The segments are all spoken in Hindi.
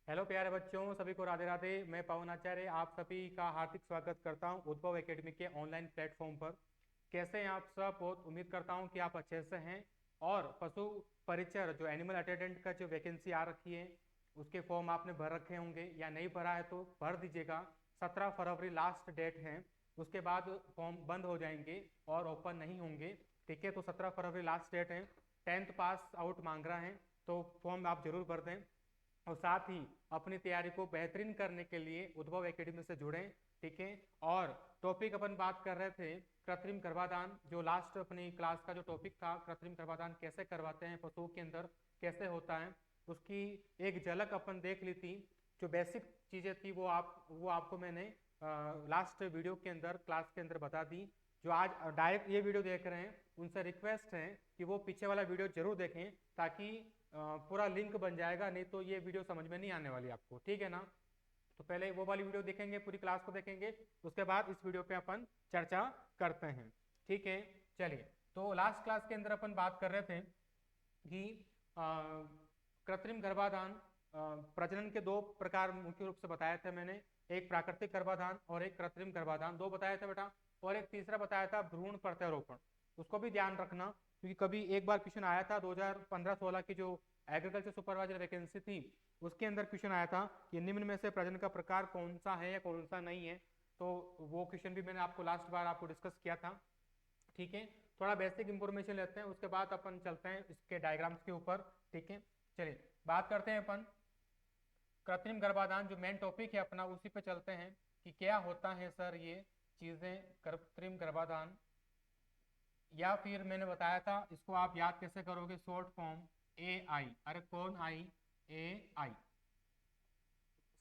हेलो प्यारे बच्चों, सभी को राधे राधे। मैं पवन आचार्य आप सभी का हार्दिक स्वागत करता हूं उद्भव एकेडमी के ऑनलाइन प्लेटफॉर्म पर। कैसे हैं आप सब? बहुत उम्मीद करता हूं कि आप अच्छे से हैं। और पशु परिचर जो एनिमल अटेंडेंट का जो वैकेंसी आ रखी है उसके फॉर्म आपने भर रखे होंगे या नहीं भरा है तो भर दीजिएगा। 17 फरवरी लास्ट डेट है, उसके बाद फॉर्म बंद हो जाएंगे और ओपन नहीं होंगे। ठीक है, तो 17 फरवरी लास्ट डेट है। 10th पास आउट मांग रहा है, तो फॉर्म आप जरूर भर दें। और साथ ही अपनी तैयारी को बेहतरीन करने के लिए उद्भव एकेडमी से जुड़ें। ठीक है। और टॉपिक अपन बात कर रहे थे कृत्रिम गर्भाधान, जो लास्ट अपनी क्लास का जो टॉपिक था, कृत्रिम गर्भाधान कैसे करवाते हैं पशुओं के अंदर, कैसे होता है, उसकी एक झलक अपन देख ली थी। जो बेसिक चीजें थी वो आपको मैंने लास्ट वीडियो के अंदर क्लास के अंदर बता दी। जो आज डायरेक्ट ये वीडियो देख रहे हैं उनसे रिक्वेस्ट है कि वो पीछे वाला वीडियो जरूर देखें, ताकि पूरा लिंक बन जाएगा, नहीं तो ये वीडियो समझ में नहीं आने वाली आपको। ठीक है ना? तो पहले वो वाली वीडियो देखेंगे, पूरी क्लास को देखेंगे, उसके बाद इस वीडियो पे अपन चर्चा करते हैं। ठीक है, चलिए। तो लास्ट क्लास के अंदर अपन बात कर रहे थे कि कृत्रिम गर्भाधान प्रजनन के दो प्रकार मुख्य रूप से बताए थे मैंने। एक प्राकृतिक गर्भाधान और एक कृत्रिम गर्भाधान, दो बताया था बेटा। और एक तीसरा बताया था भ्रूण प्रत्यारोपण। उसको भी ध्यान रखना, क्योंकि कभी एक बार क्वेश्चन आया था 2015-16 की जो एग्रीकल्चर सुपरवाइजर वैकेंसी थी, उसके अंदर क्वेश्चन आया था कि निम्न में से प्रजनन का प्रकार कौन सा है या कौन सा नहीं है। तो वो क्वेश्चन भी मैंने आपको लास्ट बार आपको डिस्कस किया था। ठीक है, थोड़ा बेसिक इंफॉर्मेशन लेते हैं, उसके बाद अपन चलते हैं इसके डायग्राम्स के ऊपर। ठीक है, चलिए बात करते हैं अपन कृत्रिम गर्भाधान, जो मेन टॉपिक है अपना, उसी पे चलते हैं कि क्या होता है सर ये चीजें कृत्रिम गर्भाधान। या फिर मैंने बताया था इसको आप याद कैसे करोगे, शॉर्ट फॉर्म ए आई। अरे कौन आई? ए आई।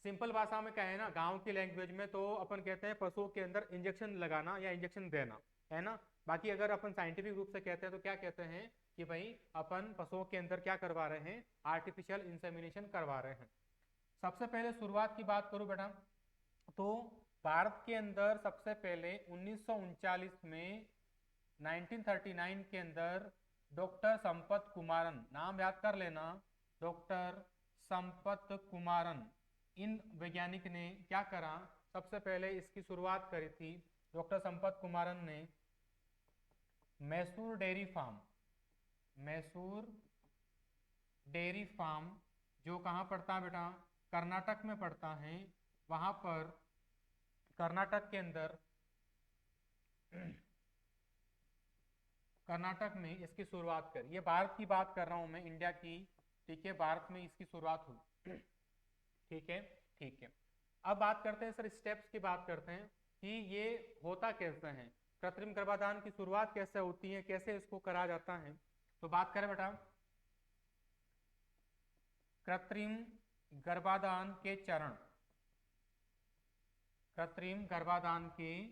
सिंपल भाषा में कहे ना, गांव की लैंग्वेज में, तो अपन कहते हैं पशुओं के अंदर इंजेक्शन लगाना या इंजेक्शन देना, है ना। बाकी अगर अपन साइंटिफिक रूप से कहते हैं तो क्या कहते हैं कि भाई अपन पशुओं के अंदर क्या करवा रहे हैं, आर्टिफिशियल इंसेमिनेशन करवा रहे हैं। सबसे पहले शुरुआत की बात करूं बेटा, तो भारत के अंदर सबसे पहले 1939 में, 1939 के अंदर डॉक्टर संपत कुमारन, नाम याद कर लेना, डॉक्टर संपत कुमारन, इन वैज्ञानिक ने क्या करा, सबसे पहले इसकी शुरुआत करी थी डॉक्टर संपत कुमारन ने। Mysore dairy farm, Mysore dairy farm, जो कहाँ पड़ता है बेटा, कर्नाटक में पड़ता है। वहां पर कर्नाटक के अंदर कर्नाटक में इसकी शुरुआत करी। ये भारत की बात कर रहा हूं मैं, इंडिया की। ठीक है, भारत में इसकी शुरुआत हुई। ठीक है, ठीक है। अब बात करते हैं सर, स्टेप्स की बात करते हैं कि ये होता कैसे है, कृत्रिम गर्भाधान की शुरुआत कैसे होती है, कैसे इसको करा जाता है। तो बात करें बेटा कृत्रिम गर्भाधान के चरण, कृत्रिम गर्भाधान के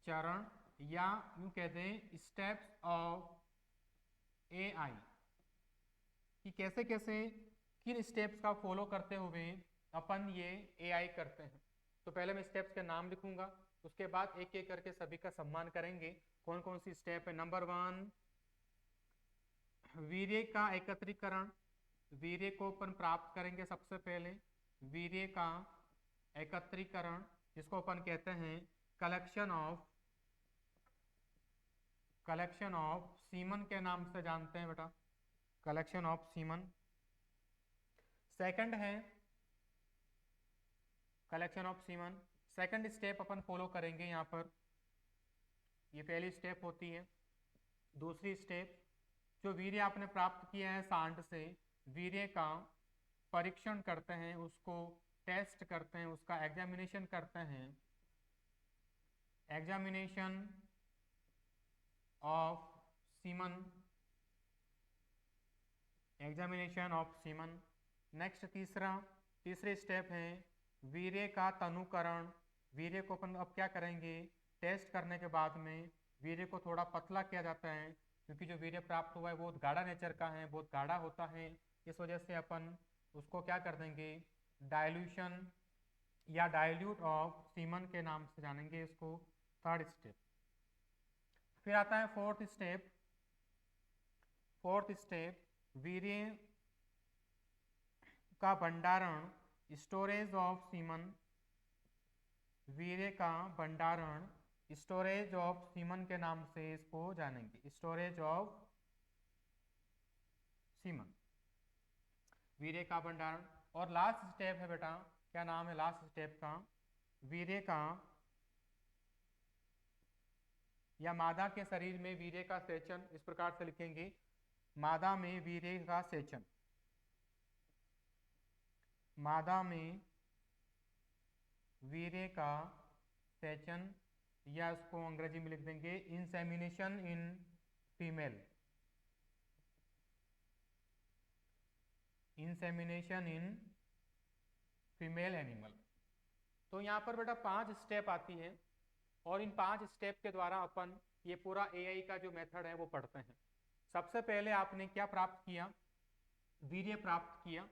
चरण, या यूं कहते हैं स्टेप्स ऑफ ए आई, कि कैसे कैसे किन स्टेप्स का फॉलो करते हुए अपन ये ए आई करते हैं। तो पहले मैं स्टेप्स के नाम लिखूंगा, उसके बाद एक एक करके सभी का सम्मान करेंगे। कौन कौन सी स्टेप है? नंबर 1, वीर्य का एकत्रीकरण। वीर्य को अपन प्राप्त करेंगे सबसे पहले, वीर्य का एकत्रीकरण, जिसको अपन कहते हैं कलेक्शन ऑफ सीमन के नाम से जानते हैं बेटा, कलेक्शन ऑफ सीमन। सेकंड है collection of semen, second step upon follow करेंगे यहाँ पर, ये पहली स्टेप होती है। दूसरी स्टेप, जो वीर्य आपने प्राप्त किया है सांड से, वीर्य का परीक्षण करते हैं, उसको टेस्ट करते हैं, उसका एग्जामिनेशन करते हैं, examination of semen, examination of semen. Next तीसरी स्टेप है वीर्य का तनुकरण। वीर्य को अपन अब क्या करेंगे, टेस्ट करने के बाद में वीर्य को थोड़ा पतला किया जाता है, क्योंकि जो वीर्य प्राप्त हुआ है बहुत गाढ़ा नेचर का है, बहुत गाढ़ा होता है। इस वजह से अपन उसको क्या कर देंगे, डाइल्यूशन या डाइल्यूट ऑफ सीमन के नाम से जानेंगे इसको, थर्ड स्टेप। फिर आता है फोर्थ स्टेप, वीर्य का भंडारण, स्टोरेज ऑफ सीमन, वीर्य का भंडारण, स्टोरेज ऑफ सीमन के नाम से इसको जानेंगे, स्टोरेज ऑफ सीमन, वीर्य का भंडारण। और लास्ट स्टेप है बेटा, क्या नाम है लास्ट स्टेप का, वीर्य का या मादा के शरीर में वीर्य का सेचन, इस प्रकार से लिखेंगे, मादा में वीर्य का सेचन, मादा में वीर्य का सेचन, या इसको अंग्रेजी में लिख देंगे insemination in female, insemination in female animal. तो यहाँ पर बेटा 5 स्टेप आती है और इन 5 स्टेप के द्वारा अपन ये पूरा एआई का जो मेथड है वो पढ़ते हैं। सबसे पहले आपने क्या प्राप्त किया, वीर्य प्राप्त किया,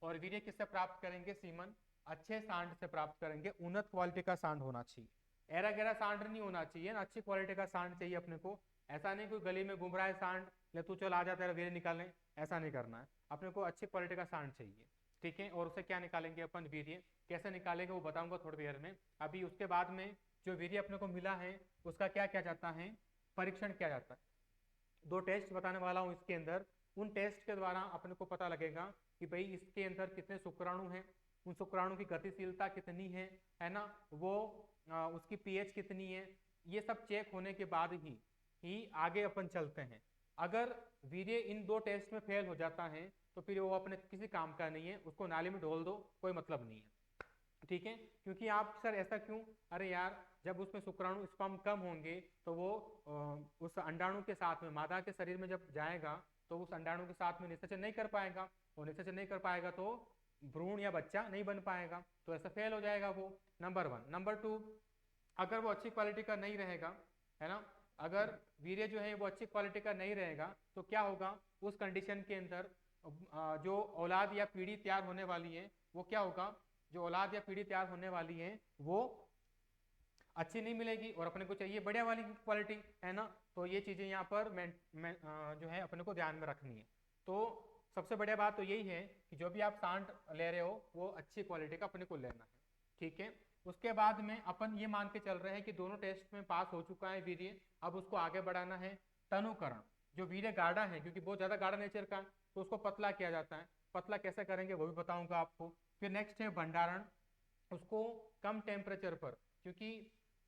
और वीर्य किससे प्राप्त करेंगे, सीमन, अच्छे सांड से प्राप्त करेंगे, उन्नत क्वालिटी का सांड होना चाहिए, एरा गैरा सांड नहीं होना चाहिए ना, अच्छी क्वालिटी का सांड चाहिए अपने को। ऐसा नहीं कोई गली में घूम रहा है सांड, ले तू चल आ जा तेरा वीर्य निकालें, ऐसा नहीं करना है, अपने को अच्छी क्वालिटी का सांड चाहिए, ठीक है। और उसे क्या निकालेंगे अपन, वीर्य, कैसे निकालेंगे वो बताऊंगा थोड़ी देर में। अभी उसके बाद में जो वीर्य अपने को मिला है उसका क्या किया जाता है, परीक्षण किया जाता है। 2 टेस्ट बताने वाला हूँ इसके अंदर, उन टेस्ट के द्वारा अपने को पता लगेगा कि भाई इसके अंदर कितने शुक्राणु हैं, उन शुक्राणु की गतिशीलता कितनी है ना, वो उसकी पीएच कितनी है, ये सब चेक होने के बाद ही आगे अपन चलते हैं। अगर वीर्य इन 2 टेस्ट में फेल हो जाता है तो फिर वो अपने किसी काम का नहीं है, उसको नाली में ढोल दो, कोई मतलब नहीं है, ठीक है। क्योंकि आप सर ऐसा क्यों, अरे यार जब उसमें शुक्राणु स्पर्म कम होंगे तो वो उस अंडाणु के साथ में, मादा के शरीर में जब जाएगा तो उस अंडाणु के साथ में निषेचन नहीं कर पाएगा, और निषेचन नहीं कर पाएगा तो भ्रूण या बच्चा नहीं बन पाएगा, तो ऐसा फेल हो जाएगा वो, नंबर 1। नंबर 2, अगर वो अच्छी क्वालिटी का नहीं रहेगा, है ना, अगर वीर्य जो है वो अच्छी क्वालिटी का नहीं रहेगा तो क्या होगा, उस कंडीशन के अंदर जो औलाद या पीढ़ी तैयार होने वाली है वो क्या होगा, जो औलाद या पीढ़ी तैयार होने वाली है वो अच्छी नहीं मिलेगी, और अपने को चाहिए बढ़िया वाली क्वालिटी, है ना। तो ये चीजें यहाँ पर जो है अपने को ध्यान में रखनी है। तो सबसे बढ़िया बात तो यही है कि जो भी आप सांड ले रहे हो वो अच्छी क्वालिटी का अपने को लेना है, ठीक है। उसके बाद में अपन ये मान के चल रहे हैं कि दोनों टेस्ट में पास हो चुका है वीर्य, अब उसको आगे बढ़ाना है तनुकरण। जो वीर्य गाढ़ा है, क्योंकि बहुत ज्यादा गाढ़ा नेचर का, तो उसको पतला किया जाता है, पतला कैसे करेंगे वो भी बताऊंगा आपको। फिर नेक्स्ट है भंडारण, उसको कम टेम्परेचर पर, क्योंकि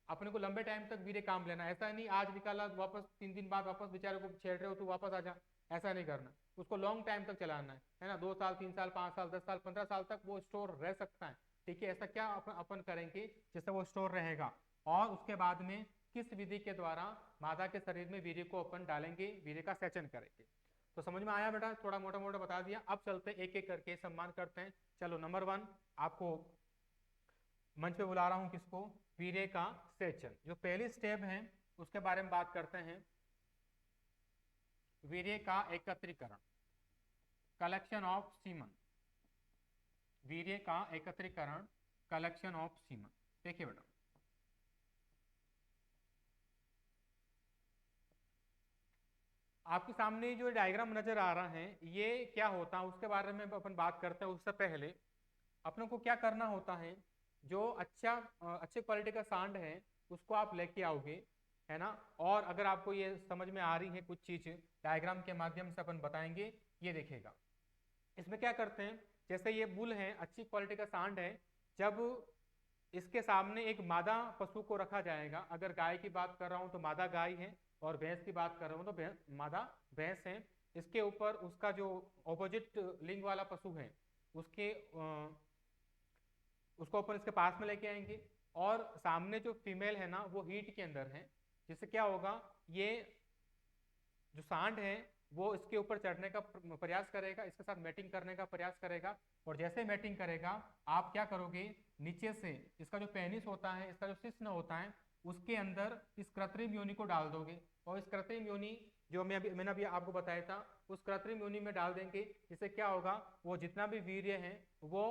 अपने को लंबे टाइम तक वीर्य काम लेना, ऐसा नहीं आज निकाला वापस 3 दिन बाद वापस बेचारे को छेड़ रहे हो तो वापस आ जा, ऐसा नहीं करना, उसको लॉन्ग टाइम तक चलाना है ना, 2 साल 3 साल 5 साल 10 साल 15 साल तक वो स्टोर रह सकता है, ठीक है। ऐसा क्या अपन करेंगे जिससे वो स्टोर रहेगा। और उसके बाद में किस विधि के द्वारा मादा के शरीर में वीर्य को अपन डालेंगे, वीर्य का सेचन करेंगे। तो समझ में आया बेटा, थोड़ा मोटा मोटा बता दिया। अब चलते एक एक करके सम्मान करते हैं। चलो नंबर 1 आपको मंच पे बुला रहा हूं, किसको, वीर्य का सेचन। जो पहली स्टेप है उसके बारे में बात करते हैं, वीर्य का एकत्रीकरण, कलेक्शन ऑफ सीमन, वीर्य का एकत्रीकरण, कलेक्शन ऑफ सीमन। देखिए बेटा, आपके सामने जो डायग्राम नजर आ रहा है ये क्या होता है उसके बारे में अपन बात करते हैं। उससे पहले अपने को क्या करना होता है, जो अच्छे क्वालिटी का सांड है उसको आप लेके आओगे, है ना। और अगर आपको ये समझ में आ रही है कुछ चीज, डायग्राम के माध्यम से अपन बताएंगे। ये देखेगा, इसमें क्या करते हैं, जैसे ये बुल है, अच्छी क्वालिटी का सांड है, जब इसके सामने एक मादा पशु को रखा जाएगा, अगर गाय की बात कर रहा हूं तो मादा गाय है, और भैंस की बात कर रहा हूं तो मादा भैंस है। इसके ऊपर उसका जो ऑपोजिट लिंग वाला पशु है उसको अपन इसके पास में लेके आएंगे, और सामने जो फीमेल है ना वो हीट के अंदर है, जिससे क्या होगा, ये जो सांड है वो इसके ऊपर चढ़ने का प्रयास करेगा, इसके साथ मैटिंग करने का प्रयास करेगा। और जैसे मैटिंग करेगा आप क्या करोगे, नीचे से इसका जो पेनिस होता है, इसका जो शिश्न होता है, उसके अंदर इस कृत्रिम योनि को डाल दोगे, और इस कृत्रिम योनि जो मैंने अभी आपको बताया था, उस कृत्रिम योनि में डाल देंगे। इससे क्या होगा, वो जितना भी वीर्य है वो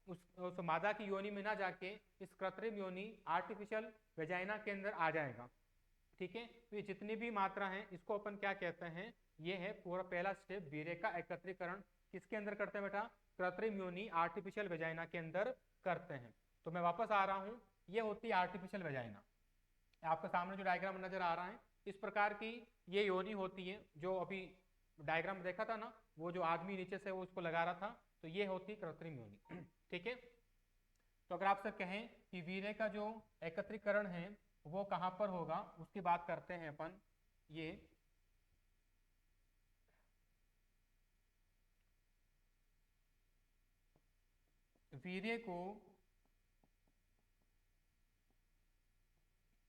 उस मादा की योनि में ना जाके इस कृत्रिम योनि आर्टिफिशियल वेजाइना के अंदर आ जाएगा, ठीक है। तो ये जितनी भी मात्रा है इसको अपन क्या कहते हैं, ये है पूरा पहला स्टेप वीर्य का एकत्रीकरण, किसके अंदर करते हैं बेटा? कृत्रिम योनि आर्टिफिशियल वेजाइना के अंदर करते हैं। तो मैं वापस आ रहा हूँ, ये होती है आर्टिफिशियल वेजाइना। आपके सामने जो डायग्राम नजर आ रहा है, इस प्रकार की ये योनि होती है। जो अभी डायग्राम देखा था ना, वो जो आदमी नीचे से वो उसको लगा रहा था, तो ये होती कृत्रिम योनि। ठीक है। तो अगर आपसे कहें कि वीर्य का जो एकत्रीकरण है वो कहाँ पर होगा, उसकी बात करते हैं अपन। ये वीर्य को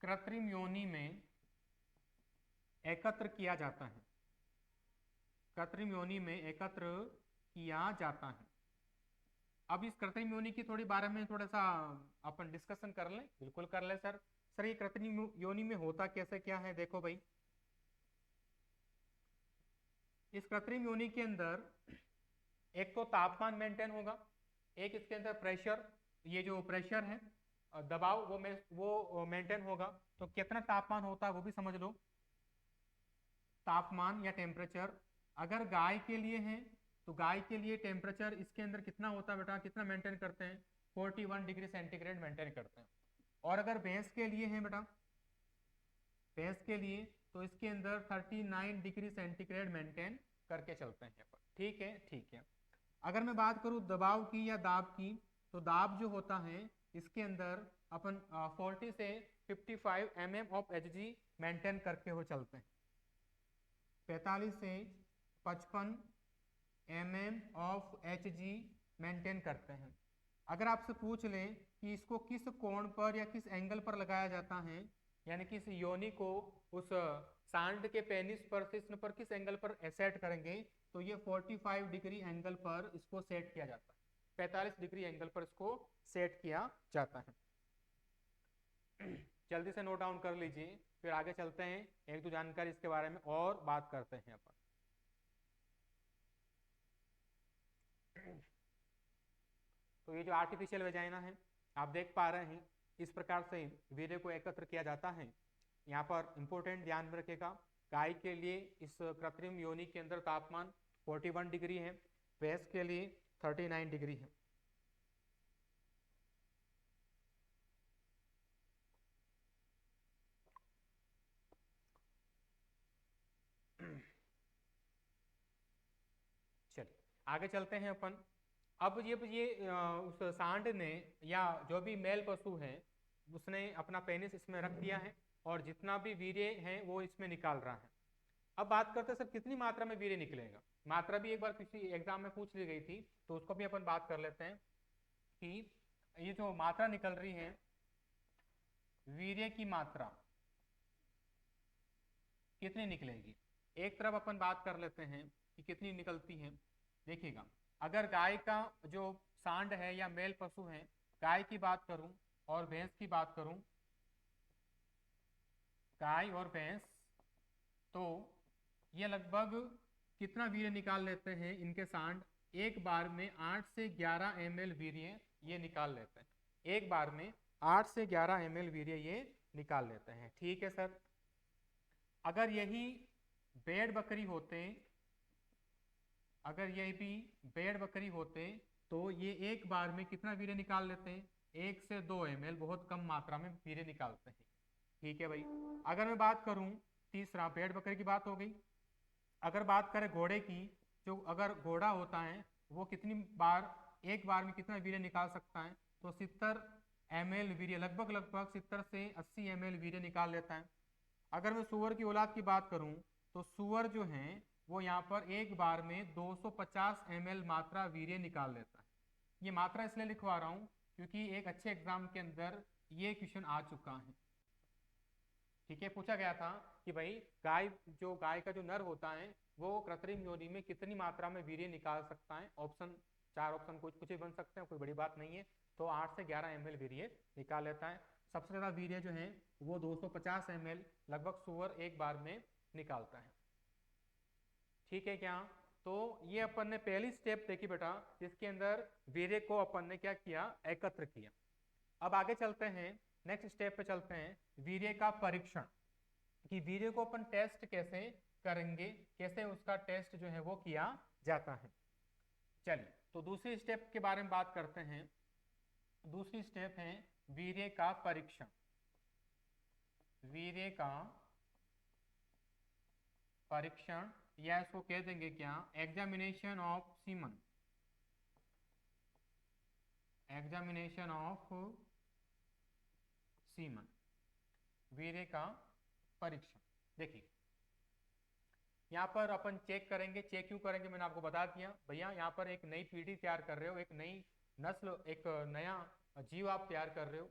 कृत्रिम योनि में एकत्र किया जाता है, कृत्रिम योनि में एकत्र किया जाता है। अब इस कृत्रिम योनि की थोड़ी बारे में थोड़ा सा अपन डिस्कशन कर लें। बिल्कुल कर लें सर। सर ये कृत्रिम योनि में होता कैसे क्या है, देखो भाई। इस कृत्रिम योनि के अंदर एक तो तापमान मेंटेन होगा, एक इसके अंदर प्रेशर, ये जो प्रेशर है दबाव वो मेंटेन होगा। तो कितना तापमान होता है वो भी समझ लो, तापमान या टेम्परेचर। अगर गाय के लिए है तो गाय के लिए टेम्परेचर इसके अंदर कितना होता है बेटा, कितना मेंटेन करते हैं? 41 डिग्री सेंटीग्रेड मेंटेन करते हैं। और अगर भैंस के लिए है बेटा, भैंस के लिए तो इसके अंदर 39 डिग्री सेंटीग्रेड मेंटेन करके चलते हैं। ठीक है, ठीक है। अगर मैं बात करूं दबाव की या दाब की, तो दाब जो होता है इसके अंदर अपन 40 से 55 mm ऑफ Hg मेंटेन करके हो चलते हैं। 45 से 55 mm ऑफ Hg मेंटेन करते हैं। अगर आपसे पूछ लें कि इसको किस कोण पर या किस एंगल पर लगाया जाता है, यानी कि इस योनि को उस सांड के पेनिस पर से पर किस एंगल पर सेट करेंगे, तो ये 45 डिग्री एंगल पर इसको सेट किया जाता है, 45 डिग्री एंगल पर इसको सेट किया जाता है। जल्दी से नोट डाउन कर लीजिए, फिर आगे चलते हैं, एक दो जानकारी इसके बारे में और बात करते हैं अपन। तो ये जो आर्टिफिशियल वेजाइना है आप देख पा रहे हैं, इस प्रकार से वीर्य को एकत्र किया जाता है। यहाँ पर इंपॉर्टेंट ध्यान में रखेगा, गाय के लिए इस कृत्रिम योनि के अंदर तापमान 41 डिग्री है, भैंस के लिए 39 डिग्री है। चलिए आगे चलते हैं अपन। अब ये उस सांड ने या जो भी मेल पशु है उसने अपना पेनिस इसमें रख दिया है और जितना भी वीर्य है वो इसमें निकाल रहा है। अब बात करते हैं सर कितनी मात्रा में वीर्य निकलेगा। मात्रा भी एक बार किसी एग्जाम में पूछ ली गई थी, तो उसको भी अपन बात कर लेते हैं कि ये जो मात्रा निकल रही है वीर्य की मात्रा कितनी निकलेगी। एक तरफ अपन बात कर लेते हैं कि कितनी निकलती है। देखिएगा, अगर गाय का जो सांड है या मेल पशु है, गाय की बात करूं और भैंस की बात करूं, गाय और भैंस, तो ये लगभग कितना वीर्य निकाल लेते हैं इनके सांड, एक बार में 8 से 11 ml वीर्य ये निकाल लेते हैं। एक बार में 8 से 11 ml वीर्य ये निकाल लेते हैं। ठीक है सर। अगर यही भेड़ बकरी होते, अगर ये भी भेड़ बकरी होते तो ये एक बार में कितना वीर्य निकाल लेते हैं? 1 से 2 ml, बहुत कम मात्रा में वीर्य निकालते हैं। ठीक है भाई। अगर मैं बात करूं, तीसरा भेड़ बकरी की बात हो गई। अगर बात करें घोड़े की, जो अगर घोड़ा होता है वो कितनी बार एक बार में कितना वीर्य निकाल सकता है, तो 70 ml वीर्य, लगभग लगभग 70 से 80 ml वीर्य निकाल लेता है। अगर मैं सुअर की औलाद की बात करूं, तो सुअर जो है वो यहाँ पर एक बार में 250 ml मात्रा वीर्य निकाल लेता है। ये मात्रा इसलिए लिखवा रहा हूँ क्योंकि एक अच्छे एग्जाम के अंदर ये क्वेश्चन आ चुका है। ठीक है, पूछा गया था कि भाई गाय का जो नर होता है वो कृत्रिम योनि में कितनी मात्रा में वीर्य निकाल सकता है। ऑप्शन, 4 ऑप्शन कुछ भी बन सकते हैं, कोई बड़ी बात नहीं है। तो 8 से 11 ml वीर्य निकाल लेता है। सबसे ज्यादा वीर्य जो है वो 250 ml लगभग सुअर एक बार में निकालता है। ठीक है क्या? तो ये अपन ने पहली स्टेप देखी बेटा, जिसके अंदर वीर्य को अपन ने क्या किया, एकत्र किया। अब आगे चलते हैं, नेक्स्ट स्टेप पे चलते हैं, वीर्य का परीक्षण, कि वीर्य को अपन टेस्ट कैसे करेंगे, कैसे उसका टेस्ट जो है वो किया जाता है। चलिए तो दूसरी स्टेप के बारे में बात करते हैं। दूसरी स्टेप है वीर्य का परीक्षण। वीर्य का परीक्षण या इसको कह देंगे क्या, examination of semen. Examination of semen, वीर्य का परीक्षण। देखिए यहाँ पर अपन चेक करेंगे। चेक क्यों करेंगे मैंने आपको बता दिया भैया। यहाँ पर एक नई पीढ़ी तैयार कर रहे हो, एक नई नस्ल, एक नया जीव आप तैयार कर रहे हो।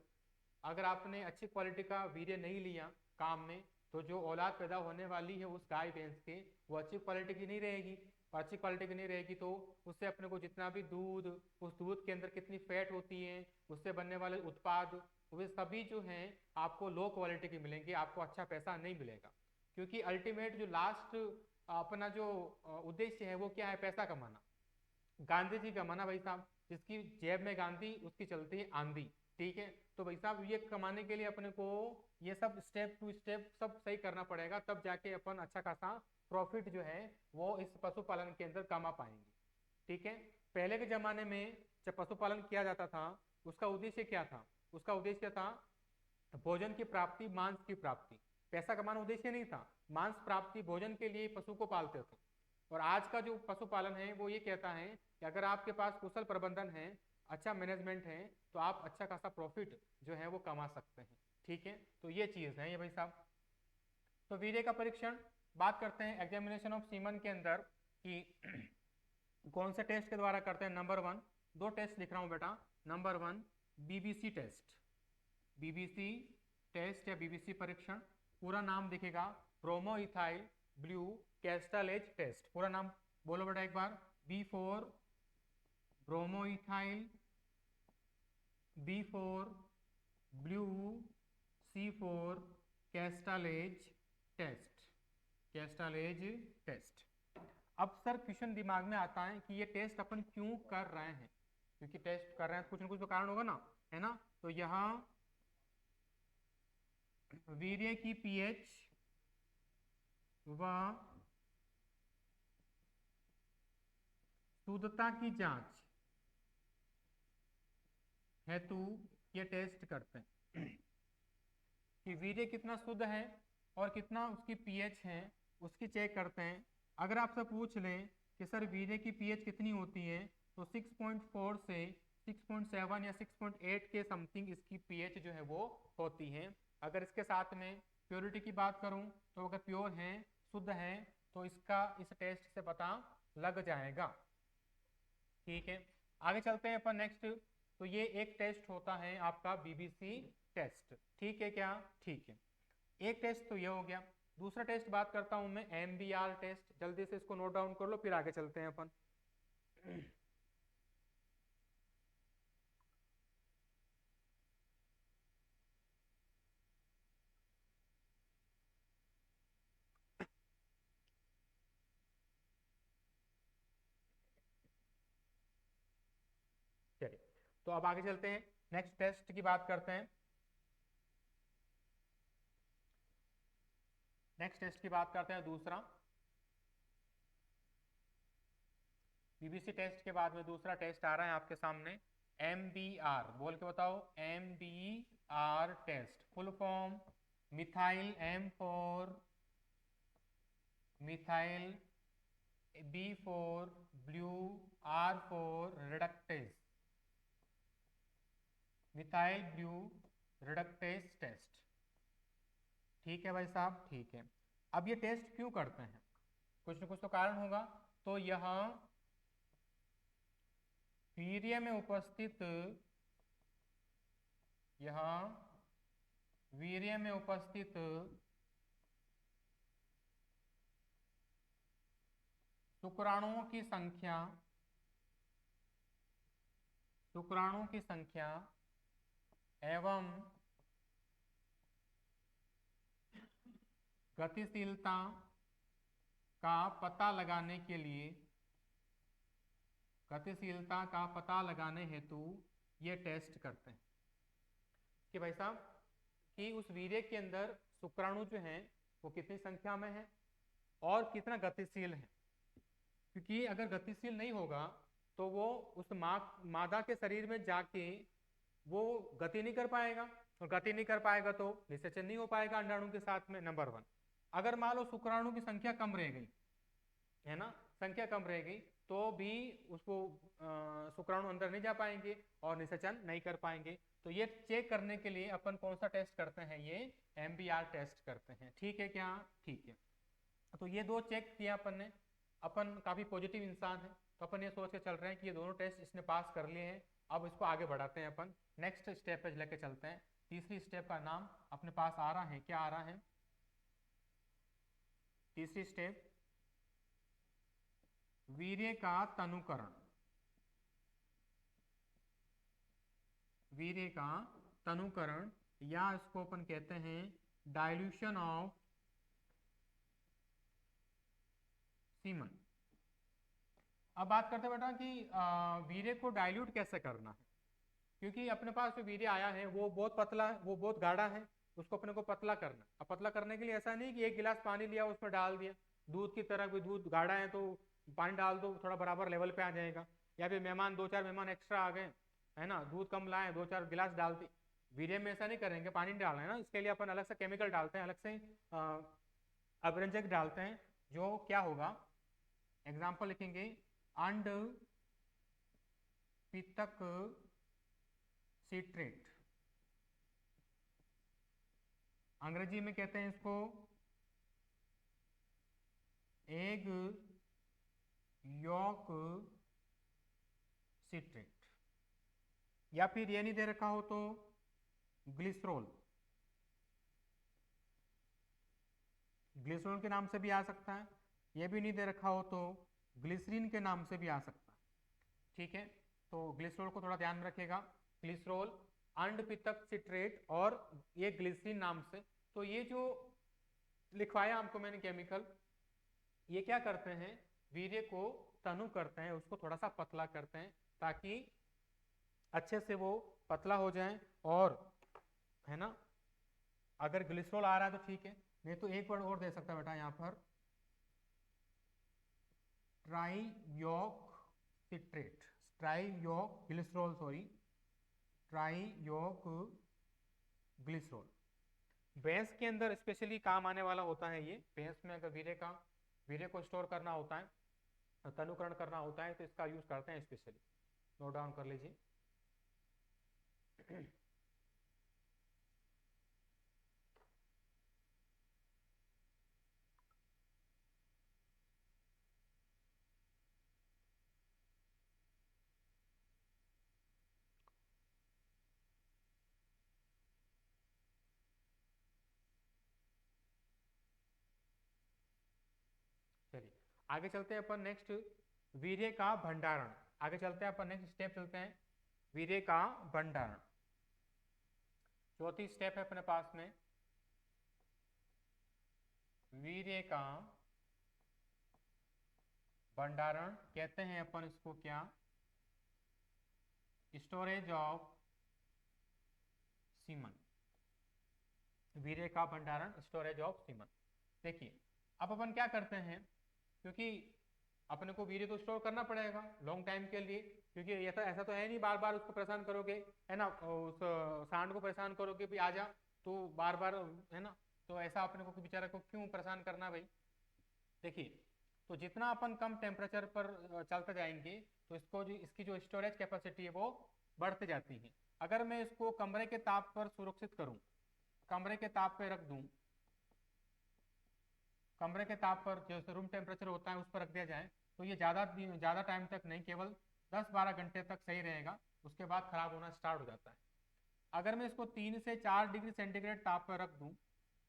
अगर आपने अच्छी क्वालिटी का वीर्य नहीं लिया काम में, तो जो औलाद पैदा होने वाली है उस गाय भैंस के, वो अच्छी क्वालिटी की नहीं रहेगी। और अच्छी क्वालिटी की नहीं रहेगी तो उससे अपने को जितना भी दूध, उस दूध के अंदर कितनी फैट होती है, उससे बनने वाले उत्पाद, वे सभी जो हैं आपको लो क्वालिटी के मिलेंगे, आपको अच्छा पैसा नहीं मिलेगा। क्योंकि अल्टीमेट जो लास्ट अपना जो उद्देश्य है वो क्या है, पैसा कमाना। गांधी जी कमाना भाई साहब, जिसकी जेब में गांधी उसकी चलती है आंधी। ठीक है, तो भाई साहब ये कमाने के लिए अपने को ये सब स्टेप टू स्टेप सब सही करना पड़ेगा, तब जाके अपन अच्छा खासा प्रॉफिट जो है वो इस पशुपालन के अंदर कमा पाएंगे। ठीक है, पहले के जमाने में जब पशुपालन किया जाता था उसका उद्देश्य क्या था? उसका उद्देश्य था भोजन की प्राप्ति, मांस की प्राप्ति। पैसा कमाना उद्देश्य नहीं था, मांस प्राप्ति, भोजन के लिए पशु को पालते थे। और आज का जो पशुपालन है वो ये कहता है कि अगर आपके पास कुशल प्रबंधन है, अच्छा मैनेजमेंट है, तो आप अच्छा खासा प्रॉफिट जो है वो कमा सकते हैं। ठीक है, तो ये चीज है ये भाई साहब। तो वीर्य का परीक्षण बात करते हैं एग्जामिनेशन ऑफ सीमन के अंदर कि कौन से टेस्ट के द्वारा करते हैं। नंबर 1, 2 टेस्ट लिख रहा हूं बेटा। Number 1 BBC test. BBC test या बीबीसी परीक्षण, पूरा नाम दिखेगा ब्रोमो इथाइल ब्लू कैस्टालेज टेस्ट। पूरा नाम बोलो बेटा एक बार। B4 bromo ethyl, B4 blue, C4 कैस्टालेज टेस्ट। कैस्टालेज टेस्ट। अब सर क्वेश्चन दिमाग में आता है कि ये टेस्ट अपन क्यों कर रहे हैं? क्योंकि टेस्ट कर रहे हैं कुछ ना कुछ तो कारण होगा ना, है ना। तो यहाँ वीर्य की पीएच व शुद्धता की जांच हेतु ये टेस्ट करते हैं कि वीर्य कितना शुद्ध है और कितना उसकी पीएच है, उसकी चेक करते हैं। अगर आपसे पूछ लें कि सर वीर्य की पीएच कितनी होती है, तो 6.4 से 6.7 या 6.8 के समथिंग इसकी पीएच जो है वो होती है। अगर इसके साथ में प्योरिटी की बात करूं तो अगर प्योर है, शुद्ध है, तो इसका इस टेस्ट से पता लग जाएगा। ठीक है, आगे चलते हैं अपन नेक्स्ट। तो ये एक टेस्ट होता है आपका बीबीसी टेस्ट। ठीक है क्या? ठीक है, एक टेस्ट तो ये हो गया। दूसरा टेस्ट बात करता हूं मैं MBR टेस्ट। जल्दी से इसको नोट डाउन कर लो, फिर आगे चलते हैं अपन। चलिए तो अब आगे चलते हैं, नेक्स्ट टेस्ट की बात करते हैं। नेक्स्ट टेस्ट की बात करते हैं दूसरा। बीबीसी टेस्ट के बाद में दूसरा टेस्ट आ रहा है आपके सामने, MBR। बोल के बताओ, MBR test. Full form methyl M4 methyl B4 blue R4 reductase. Methyl blue reductase test. ठीक है भाई साहब, ठीक है। अब ये टेस्ट क्यों करते हैं? कुछ न कुछ तो कारण होगा। तो यह वीर्य में उपस्थित, यह वीर्य में उपस्थित शुक्राणुओं की संख्या, शुक्राणुओं की संख्या एवं गतिशीलता का पता लगाने के लिए, गतिशीलता का पता लगाने हेतु ये टेस्ट करते हैं कि भाई साहब कि उस वीर्य के अंदर शुक्राणु जो हैं वो कितनी संख्या में है और कितना गतिशील है। क्योंकि अगर गतिशील नहीं होगा तो वो उस मादा के शरीर में जाके वो गति नहीं कर पाएगा, और गति नहीं कर पाएगा तो निषेचन नहीं हो पाएगा अंडाणु के साथ में, नंबर 1। अगर मान लो शुक्राणु की संख्या कम रह गई, है ना, संख्या कम रह गई, तो भी उसको शुक्राणु अंदर नहीं जा पाएंगे और निषेचन नहीं कर पाएंगे। तो ये चेक करने के लिए अपन कौन सा टेस्ट करते हैं, ये MBR टेस्ट करते हैं। ठीक है क्या? ठीक है। तो ये 2 चेक किया अपन ने, अपन काफी पॉजिटिव इंसान है, तो अपन ये सोच के चल रहे हैं कि ये दोनों टेस्ट इसने पास कर लिए हैं। अब इसको आगे बढ़ाते हैं, अपन नेक्स्ट स्टेप पे लेके चलते हैं। तीसरी स्टेप का नाम अपने पास आ रहा है, क्या आ रहा है? तीसरी स्टेप, वीर्य का तनुकरण। वीर्य का तनुकरण, या इसको अपन कहते हैं डाइल्यूशन ऑफ सीमन। अब बात करते हैं बेटा कि वीर्य को डाइल्यूट कैसे करना है, क्योंकि अपने पास जो वीर्य आया है वो बहुत पतला है, वो बहुत गाढ़ा है, उसको अपने को पतला करना है। अब पतला करने के लिए ऐसा नहीं कि एक गिलास पानी लिया उसमें डाल दिया, दूध की तरह, कोई दूध गाढ़ा है तो पानी डाल दो थोड़ा बराबर लेवल पे आ जाएगा, या फिर मेहमान 2-4 मेहमान एक्स्ट्रा आ गए, है ना, दूध कम लाए, 2-4 गिलास डालते। वीर्य में ऐसा नहीं करेंगे, पानी नहीं डालना है ना, इसके लिए अपन अलग से केमिकल डालते हैं, अलग से अभिरंजक डालते हैं। जो क्या होगा, एग्जाम्पल लिखेंगे, अंड पितक सिट्रेट, अंग्रेजी में कहते हैं इसको एग यॉक सिट्रेट, या फिर ये नहीं दे रखा हो तो ग्लिसरॉल, ग्लिसरॉल के नाम से भी आ सकता है। ये भी नहीं दे रखा हो तो ग्लिसरीन के नाम से भी आ सकता है। ठीक है, तो ग्लिसरॉल को थोड़ा ध्यान में रखिएगा, ग्लिसरॉल, अंड पितक सिट्रेट और ये ग्लिसरीन नाम से। तो ये जो लिखवाया आपको मैंने केमिकल, ये क्या करते हैं, वीर्य को तनु करते हैं, उसको थोड़ा सा पतला करते हैं ताकि अच्छे से वो पतला हो जाए। और है ना, अगर ग्लिसरॉल आ रहा है तो ठीक है, नहीं तो एक वर्ड और दे सकता है बेटा यहाँ पर, ट्राईयोक सिट्रेट, ट्राईयोक ग्लिसरॉल, सॉरी, ट्राईयोक ग्लिसरॉल। भैंस के अंदर स्पेशली काम आने वाला होता है ये। भैंस में अगर वीर्य को स्टोर करना होता है, तनुकरण करना होता है, तो इसका यूज करते हैं स्पेशली। नोट डाउन कर लीजिए। चलिए आगे चलते हैं अपन नेक्स्ट, वीर्य का भंडारण। आगे चलते हैं अपन नेक्स्ट स्टेप चलते हैं, वीर्य का भंडारण। चौथी स्टेप है अपने पास में, वीर्य का भंडारण। कहते हैं अपन इसको क्या, स्टोरेज ऑफ सीमन। वीर्य का भंडारण, स्टोरेज ऑफ सीमन। देखिए अब अपन क्या करते हैं, क्योंकि अपने को वीर्य तो स्टोर करना पड़ेगा लॉन्ग टाइम के लिए, क्योंकि ऐसा तो है नहीं बार बार उसको परेशान करोगे, है ना, उस सांड को परेशान करोगे भी आ जा, तो बार बार, है ना, तो ऐसा अपने को बेचारा को क्यों परेशान करना भाई। देखिए तो जितना अपन कम टेम्परेचर पर चलते जाएंगे तो इसकी जो स्टोरेज कैपेसिटी है वो बढ़ते जाती है। अगर मैं इसको कमरे के ताप पर सुरक्षित करूं, कमरे के ताप पे रख दूं, कमरे के ताप पर जैसे रूम टेम्परेचर होता है उस पर रख दिया जाए, तो ये ज़्यादा टाइम तक नहीं, केवल 10-12 घंटे तक सही रहेगा, उसके बाद खराब होना स्टार्ट हो जाता है। अगर मैं इसको 3 से 4 डिग्री सेंटीग्रेड ताप पर रख दूं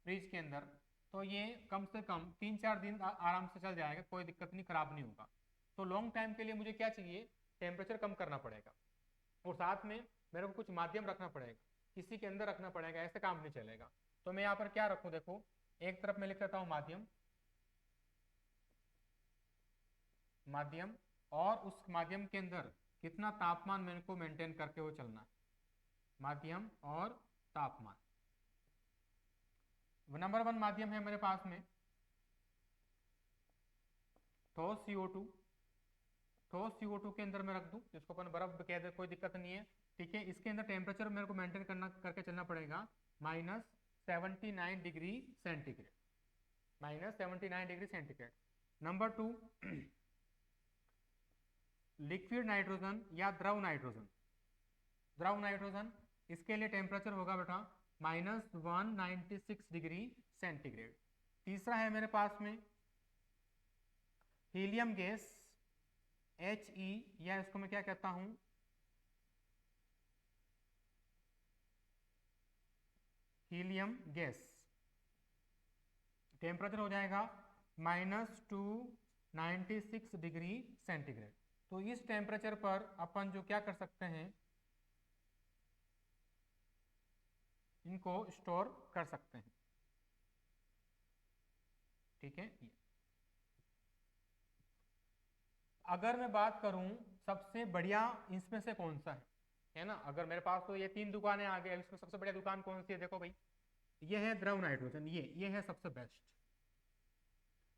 फ्रिज के अंदर, तो ये कम से कम 3-4 दिन आराम से चल जाएगा, कोई दिक्कत नहीं, खराब नहीं होगा। तो लॉन्ग टाइम के लिए मुझे क्या चाहिए, टेम्परेचर कम करना पड़ेगा, और साथ में मेरे को कुछ माध्यम रखना पड़ेगा, किसी के अंदर रखना पड़ेगा, ऐसे काम नहीं चलेगा। तो मैं यहाँ पर क्या रखूँ, देखो एक तरफ मैं लिख देता हूँ माध्यम, माध्यम, और उस माध्यम के अंदर कितना तापमान मेरे को मेंटेन करके वो चलना है, माध्यम और तापमान। नंबर 1 माध्यम है मेरे पास में ठोस CO2, ठोस CO2 के अंदर मैं रख दूं, जिसको अपन बर्फ कह दे, कोई दिक्कत नहीं है। ठीक है, इसके अंदर टेम्परेचर मेरे को मेंटेन करके चलना पड़ेगा -79 degree centigrade, -79 degree centigrade. Number 2, liquid nitrogen या द्रव नाइट्रोजन। द्रव नाइट्रोजन, इसके लिए टेम्परेचर होगा बेटा -196 डिग्री सेंटीग्रेड। तीसरा है मेरे पास में हीलियम गैस, He, या इसको मैं क्या कहता हूं, हीलियम गैस। टेम्परेचर हो जाएगा -296 डिग्री सेंटीग्रेड। तो इस टेम्परेचर पर अपन जो क्या कर सकते हैं, इनको स्टोर कर सकते हैं। ठीक है, अगर मैं बात करूं सबसे बढ़िया इसमें से कौन सा है ना, अगर मेरे पास तो ये 3 दुकानें आ गई, इसमें सबसे बढ़िया दुकान कौन सी है, देखो भाई, ये है द्रव नाइट्रोजन, ये है सबसे बेस्ट।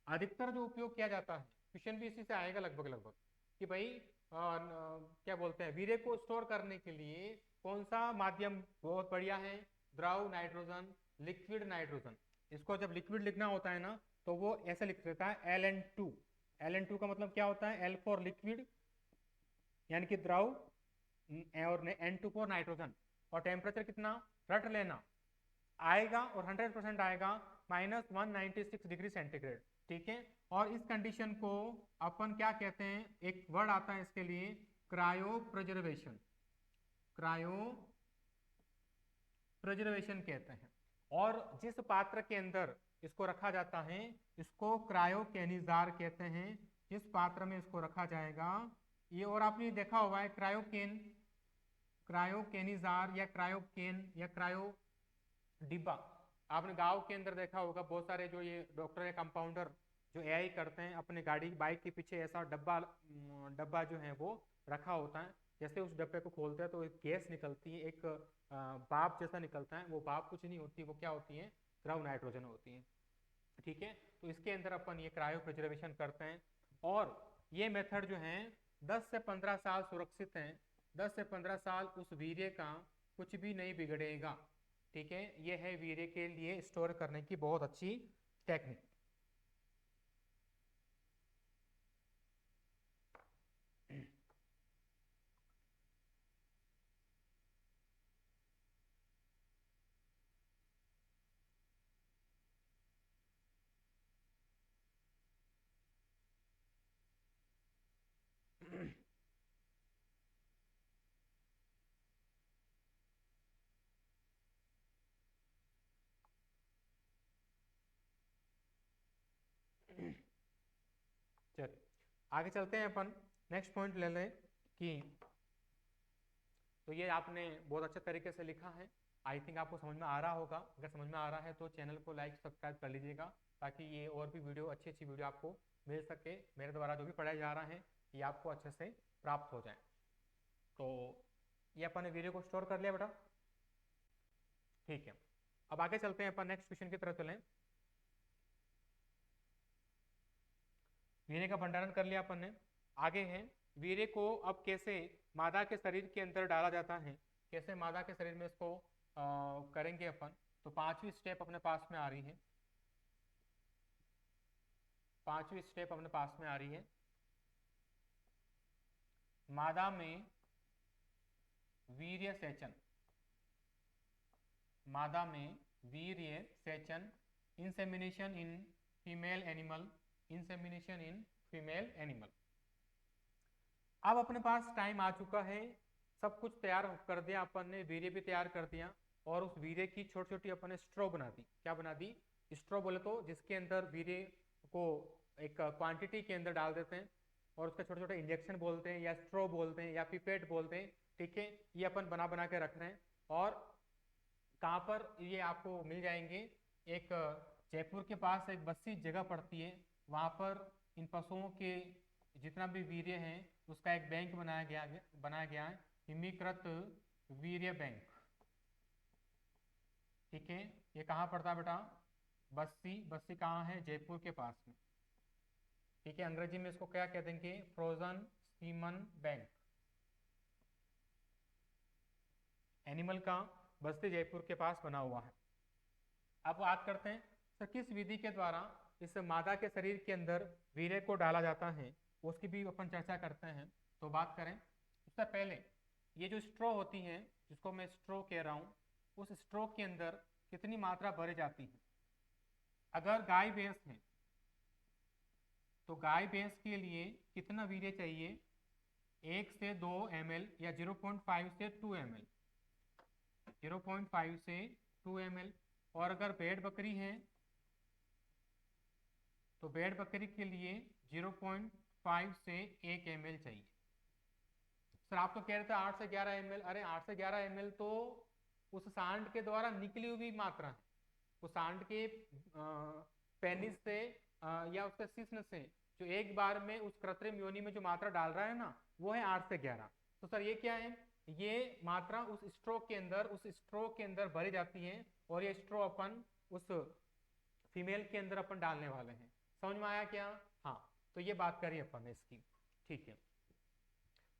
अधिकतर जो उपयोग किया जाता है, क्वेश्चन भी इसी से आएगा लगभग लगभग, कि भाई क्या बोलते हैं, वीर्य को स्टोर करने के लिए कौन सा माध्यम बहुत बढ़िया है, द्रव नाइट्रोजन, लिक्विड नाइट्रोजन। इसको जब लिक्विड लिखना होता है ना, तो वो ऐसे लिख देता है Ln2। Ln2 का मतलब क्या होता है, L फॉर लिक्विड यानी कि द्रव, और N2 फॉर नाइट्रोजन। और टेम्परेचर कितना रट लेना आएगा, और 100% आएगा -196 डिग्री सेंटीग्रेड। ठीक है, और इस कंडीशन को अपन क्या कहते हैं, एक वर्ड आता है इसके लिए, क्रायो प्रिजर्वेशन। क्रायो प्रिजर्वेशन कहते हैं। और जिस पात्र के अंदर इसको रखा जाता है, इसको क्रायोकेनिजार कहते हैं। जिस पात्र में इसको रखा जाएगा ये, और आपने देखा होगा है क्रायोकेन, क्रायोकेनिजार या क्रायोकेन या क्रायो डिब्बा। आपने गांव के अंदर देखा होगा बहुत सारे जो ये डॉक्टर या कंपाउंडर जो एआई करते हैं, अपने गाड़ी बाइक के पीछे ऐसा डब्बा डब्बा जो है वो रखा होता है। जैसे उस डब्बे को खोलते हैं तो एक गैस निकलती है, एक भाप जैसा निकलता है। वो भाप कुछ नहीं होती, वो क्या होती है, द्रव नाइट्रोजन होती है। ठीक है, तो इसके अंदर अपन ये क्रायो प्रिजर्वेशन करते हैं। और ये मेथड जो है 10 से 15 साल सुरक्षित हैं। 10 से 15 साल उस वीर्य का कुछ भी नहीं बिगड़ेगा। ठीक है, ये है वीर्य के लिए स्टोर करने की बहुत अच्छी टेक्निक। चलिए आगे चलते हैं अपन, नेक्स्ट पॉइंट ले लें कि, तो ये आपने बहुत अच्छे तरीके से लिखा है। आई थिंक आपको समझ में आ रहा होगा। अगर समझ में आ रहा है तो चैनल को लाइक सब्सक्राइब कर लीजिएगा, ताकि ये और भी वीडियो, अच्छी अच्छी वीडियो आपको मिल सके। मेरे द्वारा जो भी पढ़ाया जा रहा है ये आपको अच्छे से प्राप्त हो जाए। तो ये अपन ने वीडियो को स्टोर कर लिया बेटा। ठीक है, अब आगे चलते हैं अपन, नेक्स्ट क्वेश्चन की तरफ चलें। वीर्य का भंडारण कर लिया अपन ने, आगे है वीर्य को अब कैसे मादा के शरीर के अंदर डाला जाता है, कैसे मादा के शरीर में इसको करेंगे अपन। तो 5वीं स्टेप अपने पास में आ रही है। 5वीं स्टेप अपने पास में आ रही है, मादा में वीर्य सेचन। मादा में वीर्य सेचन, insemination in female animal, insemination in female animal. अब अपने पास टाइम आ चुका है, सब कुछ तैयार कर दिया अपन ने, वीर्य भी तैयार कर दिया, और उस वीर्य की छोटी छोटी अपन ने स्ट्रो बना दी। क्या बना दी, स्ट्रो बोले तो जिसके अंदर वीर्य को एक क्वांटिटी के अंदर डाल देते हैं, और उसके छोटे छोटे इंजेक्शन बोलते हैं, या स्ट्रो बोलते हैं, या पिपेट बोलते हैं। ठीक है, ये अपन बना बना के रख रहे हैं। और कहाँ पर ये आपको मिल जाएंगे, एक जयपुर के पास एक बस्सी जगह पड़ती है, वहाँ पर इन पशुओं के जितना भी वीर्य है उसका एक बैंक बनाया गया है, हिमीकृत वीर्य बैंक। ठीक है, ये कहाँ पड़ता है बेटा, बस्सी कहाँ है, जयपुर के पास में। ठीक है, अंग्रेजी में इसको क्या कह देंगे, फ्रोजन सीमन बैंक, एनिमल का बस्ती जयपुर के पास बना हुआ है। अब बात करते हैं सर किस विधि के द्वारा इस मादा के शरीर के अंदर वीर्य को डाला जाता है, उसकी भी अपन चर्चा करते हैं। तो बात करें उससे पहले ये जो स्ट्रो होती है, जिसको मैं स्ट्रो कह रहा हूँ, उस स्ट्रो के अंदर कितनी मात्रा भरी जाती है। अगर गाय भैंस है तो गाय भैंस के लिए कितना वीर्य चाहिए, 1 से 2 ml या 0.5 से 2 ml, 0.5 से 2 ml। और अगर भेड़ बकरी है तो भेड़ बकरी के लिए 0.5 से 1 ml चाहिए। सर आप तो कह रहे थे 8 से 11 ml। अरे 8 से 11 ml तो उस सांड के द्वारा निकली हुई मात्रा है। उस सांड के पेनिस से या उसके शिश्न से जो एक बार में उस कृत्रिम योनि में जो मात्रा डाल रहा है ना, वो है 8 से 11। तो सर ये क्या है, ये मात्रा उस स्ट्रोक के अंदर भरी जाती है और ये स्ट्रो अपन उस फीमेल के अंदर अपन डालने वाले हैं। समझ में आया क्या? हाँ, तो ये बात करी अपन ने इसकी, ठीक है।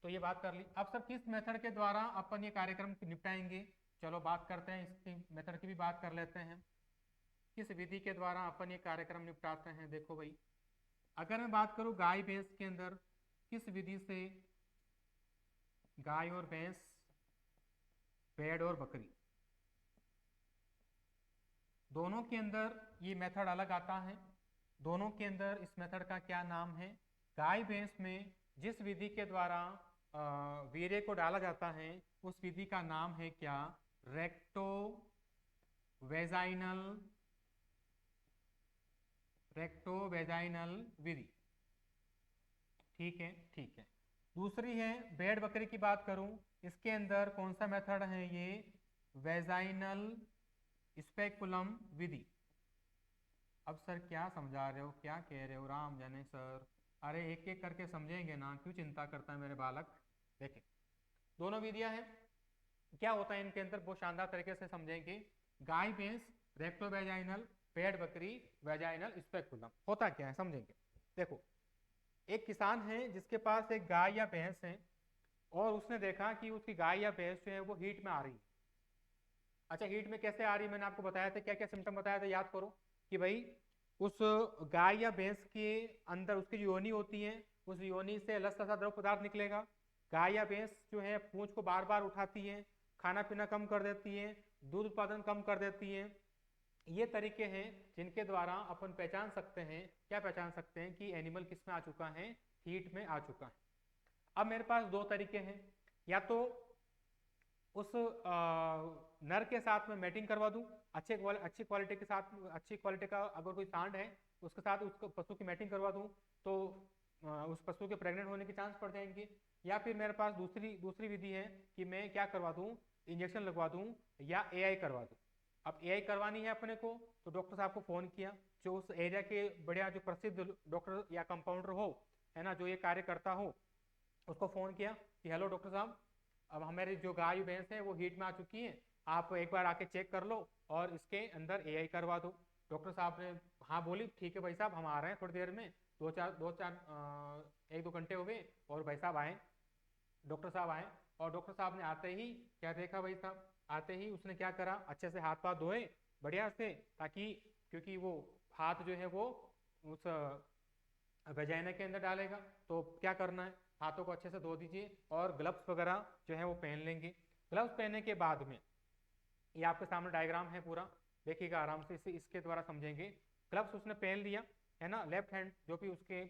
तो ये बात कर ली। अब सर किस मेथड के द्वारा अपन ये कार्यक्रम निपटाएंगे, चलो बात करते हैं, इसकी मेथड की भी बात कर लेते हैं। किस विधि के द्वारा अपन ये कार्यक्रम निपटाते हैं। देखो भाई, अगर मैं बात करूं गाय भैंस के अंदर किस विधि से गाय और भैंस, भेड़ और बकरी, दोनों के अंदर ये मेथड अलग आता है। दोनों के अंदर इस मेथड का क्या नाम है। गाय भैंस में जिस विधि के द्वारा वीर्य को डाला जाता है उस विधि का नाम है क्या, रेक्टो वेजाइनल विधि, ठीक है, ठीक है। दूसरी है भेड़ बकरी की बात करूं, इसके अंदर कौन सा मेथड है, ये वेजाइनल स्पेकुलम विधि। अब सर क्या समझा रहे हो, क्या कह रहे हो राम जाने सर। अरे एक एक करके समझेंगे ना, क्यों चिंता करता है मेरे बालक। देखें दोनों विधियां हैं, क्या होता है इनके अंदर बहुत शानदार तरीके से समझेंगे। गाय भैंस रेक्टो वेजाइनल, भेड़ बकरी वेजाइनल स्पेकुलम। होता क्या है समझेंगे। देखो एक किसान है जिसके पास एक गाय या भैंस है और उसने देखा कि उसकी गाय या भैंस जो है वो हीट में आ रही है। अच्छा हीट में कैसे आ रही है, मैंने आपको बताया था, क्या क्या सिम्टम बताया था याद करो। कि भाई उस गाय या भैंस के अंदर उसकी जो योनि होती है, उस योनि से लस लसा द्रव पदार्थ निकलेगा। गाय या भैंस जो है पूंछ को बार बार उठाती है, खाना पीना कम कर देती है, दूध उत्पादन कम कर देती है। ये तरीके हैं जिनके द्वारा अपन पहचान सकते हैं, क्या पहचान सकते हैं कि एनिमल किस में आ चुका है, हीट में आ चुका है। अब मेरे पास दो तरीके हैं, या तो उस नर के साथ में मैटिंग करवा दूं, अच्छी क्वालिटी के साथ, अच्छी क्वालिटी का अगर कोई सांड है उसके साथ उसको पशु की मैटिंग करवा दूं तो उस पशु के प्रेग्नेंट होने के चांस पड़ जाएंगे। या फिर मेरे पास दूसरी विधि है कि मैं क्या करवा दूं, इंजेक्शन लगवा दूं या एआई करवा दूं। अब एआई करवानी है अपने को तो डॉक्टर साहब को फोन किया, जो उस एरिया के बढ़िया जो प्रसिद्ध डॉक्टर या कंपाउंडर हो, है ना, जो ये कार्य करता हो, उसको फोन किया कि हेलो डॉक्टर साहब, अब हमारी जो गाय भैंस है वो हीट में आ चुकी है, आप एक बार आके चेक कर लो और इसके अंदर एआई करवा दो। डॉक्टर साहब ने हाँ बोली, ठीक है भाई साहब हम आ रहे हैं थोड़ी देर में, एक दो घंटे हो गए और भाई साहब आए, डॉक्टर साहब आए। और डॉक्टर साहब ने आते ही क्या देखा भाई साहब, आते ही उसने क्या करा, अच्छे से हाथ पाथ धोए बढ़िया से, ताकि क्योंकि वो हाथ जो है वो उस वेजाइना के अंदर डालेगा, तो क्या करना है, हाथों को अच्छे से धो दीजिए और ग्लव्स वगैरह जो है वो पहन लेंगे। ग्लव्स पहनने के बाद में ये आपके सामने डायग्राम है पूरा, देखिएगा आराम से, इसे इसके द्वारा समझेंगे। ग्लव्स उसने पहन लिया है ना, लेफ्ट हैंड जो भी उसके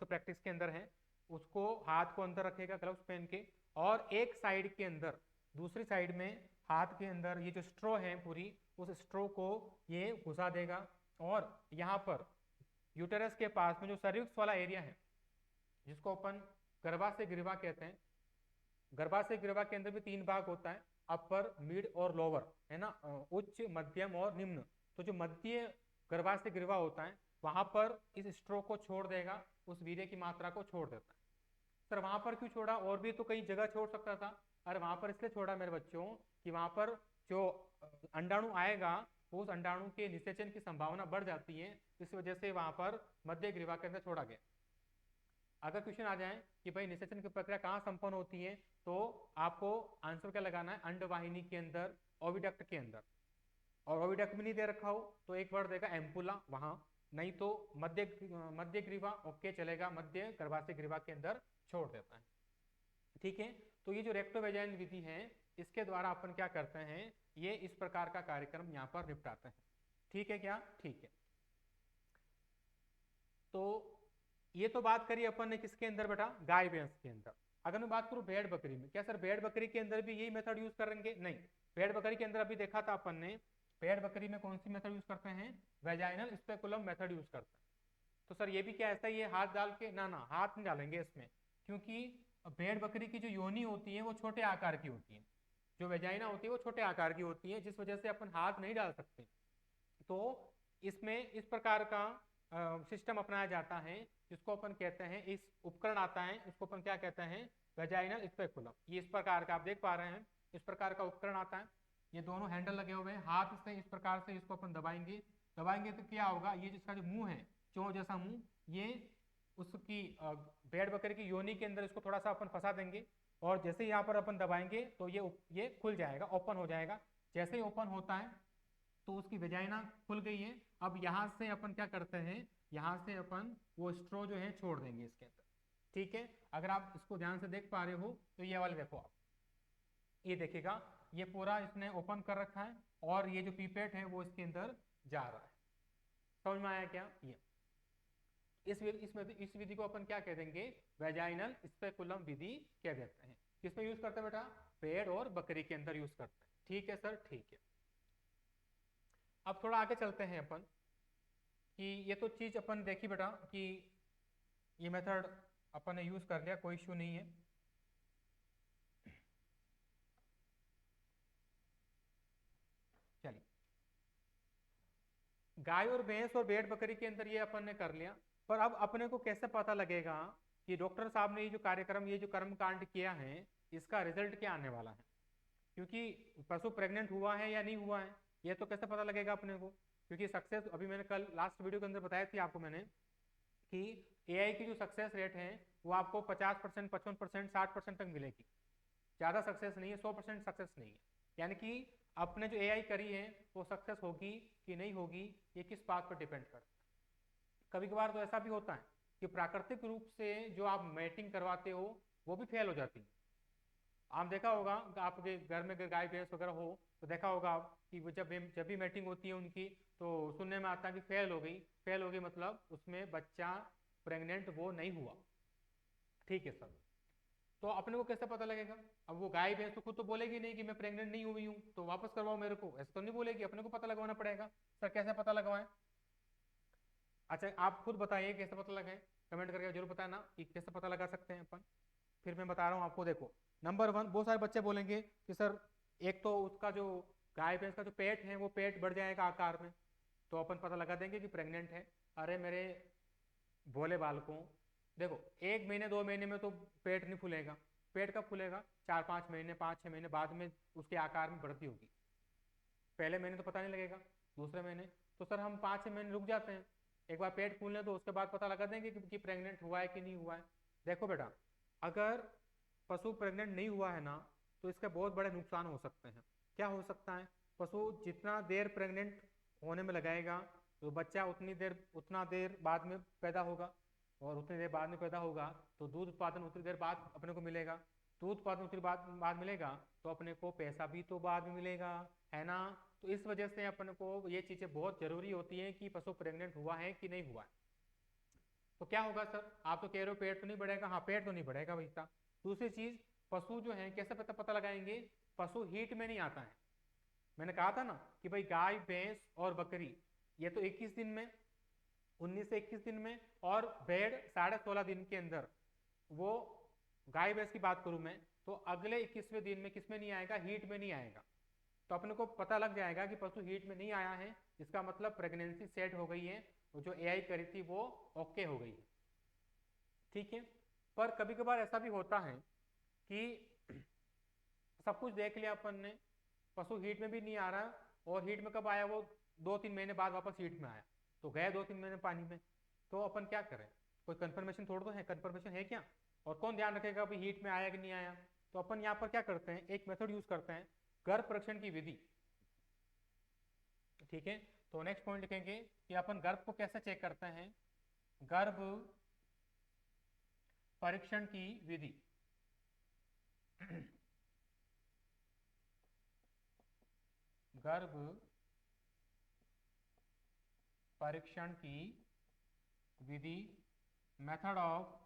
प्रैक्टिस के अंदर है, उसको हाथ को अंदर रखेगा ग्लव्स पहन के, और एक साइड के अंदर, दूसरी साइड में हाथ के अंदर ये जो स्ट्रो है पूरी, उस स्ट्रो को ये घुसा देगा। और यहाँ पर यूटेरस के पास में जो सर्विक्स वाला एरिया है, जिसको अपन गर्भाशय ग्रीवा कहते हैं, गर्भाशय ग्रीवा के अंदर भी 3 भाग होता है, अपर, मिड और लोअर, है ना, उच्च, मध्यम और निम्न। तो जो मध्य गर्भाशय ग्रीवा होता है वहां पर इस स्ट्रोक को छोड़ देगा, उस वीर्य की मात्रा को छोड़ देता है। सर वहां पर क्यों छोड़ा, और भी तो कई जगह छोड़ सकता था। अरे वहां पर इसलिए छोड़ा मेरे बच्चों कि वहां पर जो अंडाणु आएगा उस अंडाणु के निषेचन की संभावना बढ़ जाती है, इस वजह से वहां पर मध्य ग्रीवा के अंदर छोड़ा गया। अगर क्वेश्चन आ जाए कि भाई निषेचन की प्रक्रिया कहाँ संपन्न होती है, तो आपको आंसर क्या लगाना है, अंडवाहिनी के अंदर, ओविडक्ट के अंदर। और ओविडक्ट में नहीं दे रखा हो तो एक वर्ड देगा एम्पुला वहां, नहीं तो मध्य ग्रीवा ओके चलेगा, मध्य गर्भाशय ग्रीवा के अंदर छोड़ देता है। ठीक है, तो ये जो रेक्टोवेजाइन विधि है इसके द्वारा अपन क्या करते हैं, ये इस प्रकार का कार्यक्रम यहाँ पर निपटाते हैं। ठीक है क्या, ठीक है। तो ये तो बात करी अपन ने किसके अंदर बेटा, गाय भैंस के अंदर। अगर मैं बात करूं भेड़ बकरी में, क्या सर भेड़ बकरी के अंदर भी यही मेथड यूज करेंगे? नहीं, भेड़ बकरी के अंदर अभी देखा था अपन ने, भेड़ बकरी में कौन सी मेथड यूज करते हैं, वेजाइनल स्पेकुलम मेथड यूज करते हैं। तो सर ये भी क्या ऐसा ही है हाथ डाल के, ना ना हाथ नहीं डालेंगे इसमें, क्योंकि भेड़ बकरी की जो योनि होती है वो छोटे आकार की होती है, जो वेजाइना होती है वो छोटे आकार की होती है, जिस वजह से अपन हाथ नहीं डाल सकते। तो इसमें इस प्रकार का सिस्टम अपनाया जाता है, जिसको अपन कहते हैं, इस उपकरण आता है, इसको अपन क्या कहते हैं, वेजाइनल स्पेकुलम। ये इस प्रकार का आप देख पा रहे हैं, इस प्रकार का उपकरण आता है, ये दोनों हैंडल लगे हुए हैं, हाथ से इस प्रकार से इसको अपन दबाएंगे, दबाएंगे तो क्या होगा, ये जिसका जो मुंह है, चों जैसा मुंह, ये उसकी भेड़ बकरी की योनि के अंदर इसको थोड़ा सा अपन फंसा देंगे, और जैसे यहाँ पर अपन दबाएंगे तो ये खुल जाएगा, ओपन हो जाएगा। जैसे ही ओपन होता है तो उसकी वेजाइना खुल गई है। अब यहाँ से अपन क्या करते हैं, यहाँ से अपन वो स्ट्रो जो है छोड़ देंगे इसके अंदर। ठीक है, अगर आप इसको ध्यान से देख पा रहे हो तो ये वाले देखो आप, ये देखिएगा, ये पूरा इसने ओपन कर रखा है और ये जो पीपेट है वो इसके अंदर जा रहा है। समझ में आया क्या? ये इस विधि को अपन क्या कह देंगे, वेजाइनल स्पेकुलम विधि कह देते हैं। किसमें यूज करते हैं बेटा, पेड़ और बकरी के अंदर यूज करते हैं। ठीक है सर, ठीक है। अब थोड़ा आगे चलते हैं अपन, कि ये तो चीज अपन देखी बेटा कि ये मेथड अपन ने यूज कर लिया, कोई इश्यू नहीं है। चलिए, गाय और भैंस और भेड़ बकरी के अंदर ये अपन ने कर लिया, पर अब अपने को कैसे पता लगेगा कि डॉक्टर साहब ने ये जो कार्यक्रम, ये जो कर्म कांड किया है, इसका रिजल्ट क्या आने वाला है? क्योंकि पशु प्रेग्नेंट हुआ है या नहीं हुआ है, ये तो कैसे पता लगेगा अपने को? क्योंकि सक्सेस, अभी मैंने कल लास्ट वीडियो के अंदर बताया थी आपको मैंने कि एआई की जो सक्सेस रेट है वो आपको 50%, 55%, 60% तक मिलेगी, ज़्यादा सक्सेस नहीं है, 100% सक्सेस नहीं है। यानी कि आपने जो एआई करी है वो सक्सेस होगी कि नहीं होगी, ये किस बात पर डिपेंड करता है। कभी कभार तो ऐसा भी होता है कि प्राकृतिक रूप से जो आप मैटिंग करवाते हो वो भी फेल हो जाती है। आप देखा होगा आपके घर में अगर गाय भैंस वगैरह हो तो देखा होगा आप कि वो जब भी मैटिंग होती है उनकी, तो सुनने में आता है कि फेल हो गई। फेल हो गई मतलब उसमें बच्चा प्रेग्नेंट वो नहीं हुआ। ठीक है सर, तो अपने को कैसे पता लगेगा? अब वो गाय भैंस तो खुद तो बोलेगी नहीं कि मैं प्रेग्नेंट नहीं हुई हूँ तो वापस करवाओ मेरे को, ऐसा तो नहीं बोलेगी, अपने को पता लगवाना पड़ेगा। सर कैसे पता लगवाएं? अच्छा आप खुद बताइए कैसे पता लगाएं, कमेंट करके जरूर बताना कि कैसे पता लगा सकते हैं अपन। फिर मैं बता रहा हूँ आपको, देखो नंबर 1, बहुत सारे बच्चे बोलेंगे कि सर एक तो उसका जो गाय भैंस का जो पेट है वो पेट बढ़ जाएगा आकार में, तो अपन पता लगा देंगे कि प्रेग्नेंट है। अरे मेरे भोले बालकों, देखो 1 महीने 2 महीने में तो पेट नहीं फूलेगा। पेट कब फूलेगा? 4-5 महीने, 5-6 महीने बाद में उसके आकार में बढ़ती होगी। पहले महीने तो पता नहीं लगेगा, दूसरे महीने तो सर हम 5-6 महीने रुक जाते हैं, एक बार पेट फूलने तो उसके बाद पता लगा देंगे कि प्रेग्नेंट हुआ है कि नहीं हुआ है। देखो बेटा, अगर पशु प्रेग्नेंट नहीं हुआ है ना तो इसके बहुत बड़े नुकसान हो सकते हैं। क्या हो सकता है? पशु जितना देर प्रेग्नेंट होने में लगाएगा तो बच्चा उतना देर बाद में पैदा होगा, और उतनी देर बाद में पैदा होगा तो दूध उत्पादन उतनी देर बाद अपने को मिलेगा। दूध उत्पादन उतनी बाद मिलेगा तो अपने को पैसा भी तो बाद में मिलेगा, है ना? तो इस वजह से अपने को ये चीजें बहुत जरूरी होती है कि पशु प्रेग्नेंट हुआ है कि नहीं हुआ है। तो क्या होगा सर, आप तो कह रहे हो पेट तो नहीं बढ़ेगा, हाँ पेट तो नहीं बढ़ेगा भाई साहब। दूसरी चीज, पशु जो है कैसे पता लगाएंगे? पशु हीट में नहीं आता है। मैंने कहा था ना कि भाई गाय भैंस और बकरी ये तो 21 दिन में, 19 से 21 दिन में, और भेड़ 16.5 दिन के अंदर। वो गाय भैंस की बात करूं मैं तो अगले 21वें दिन में किसमें नहीं आएगा, हीट में नहीं आएगा। तो अपने को पता लग जाएगा कि पशु हीट में नहीं आया है, इसका मतलब प्रेगनेंसी सेट हो गई है, और जो एआई करी थी वो ओके हो गई है। ठीक है, पर कभी कभार ऐसा भी होता है कि सब कुछ देख लिया अपन ने, पशु हीट में भी नहीं आ रहा, और हीट में कब आया वो 2-3 महीने बाद वापस हीट में आया, तो गए 2-3 महीने पानी में। तो अपन क्या करें? कोई कंफर्मेशन थोड़ा तो है, कंफर्मेशन है क्या? और कौन ध्यान रखेगा अभी हीट में आया कि नहीं आया? तो अपन यहाँ पर क्या करते हैं, एक मेथड यूज करते हैं, गर्भ परीक्षण की विधि। ठीक है, तो नेक्स्ट पॉइंट लिखेंगे कि अपन गर्भ को कैसे चेक करते हैं, गर्भ परीक्षण की विधि। गर्भ परीक्षण की विधि, मेथड ऑफ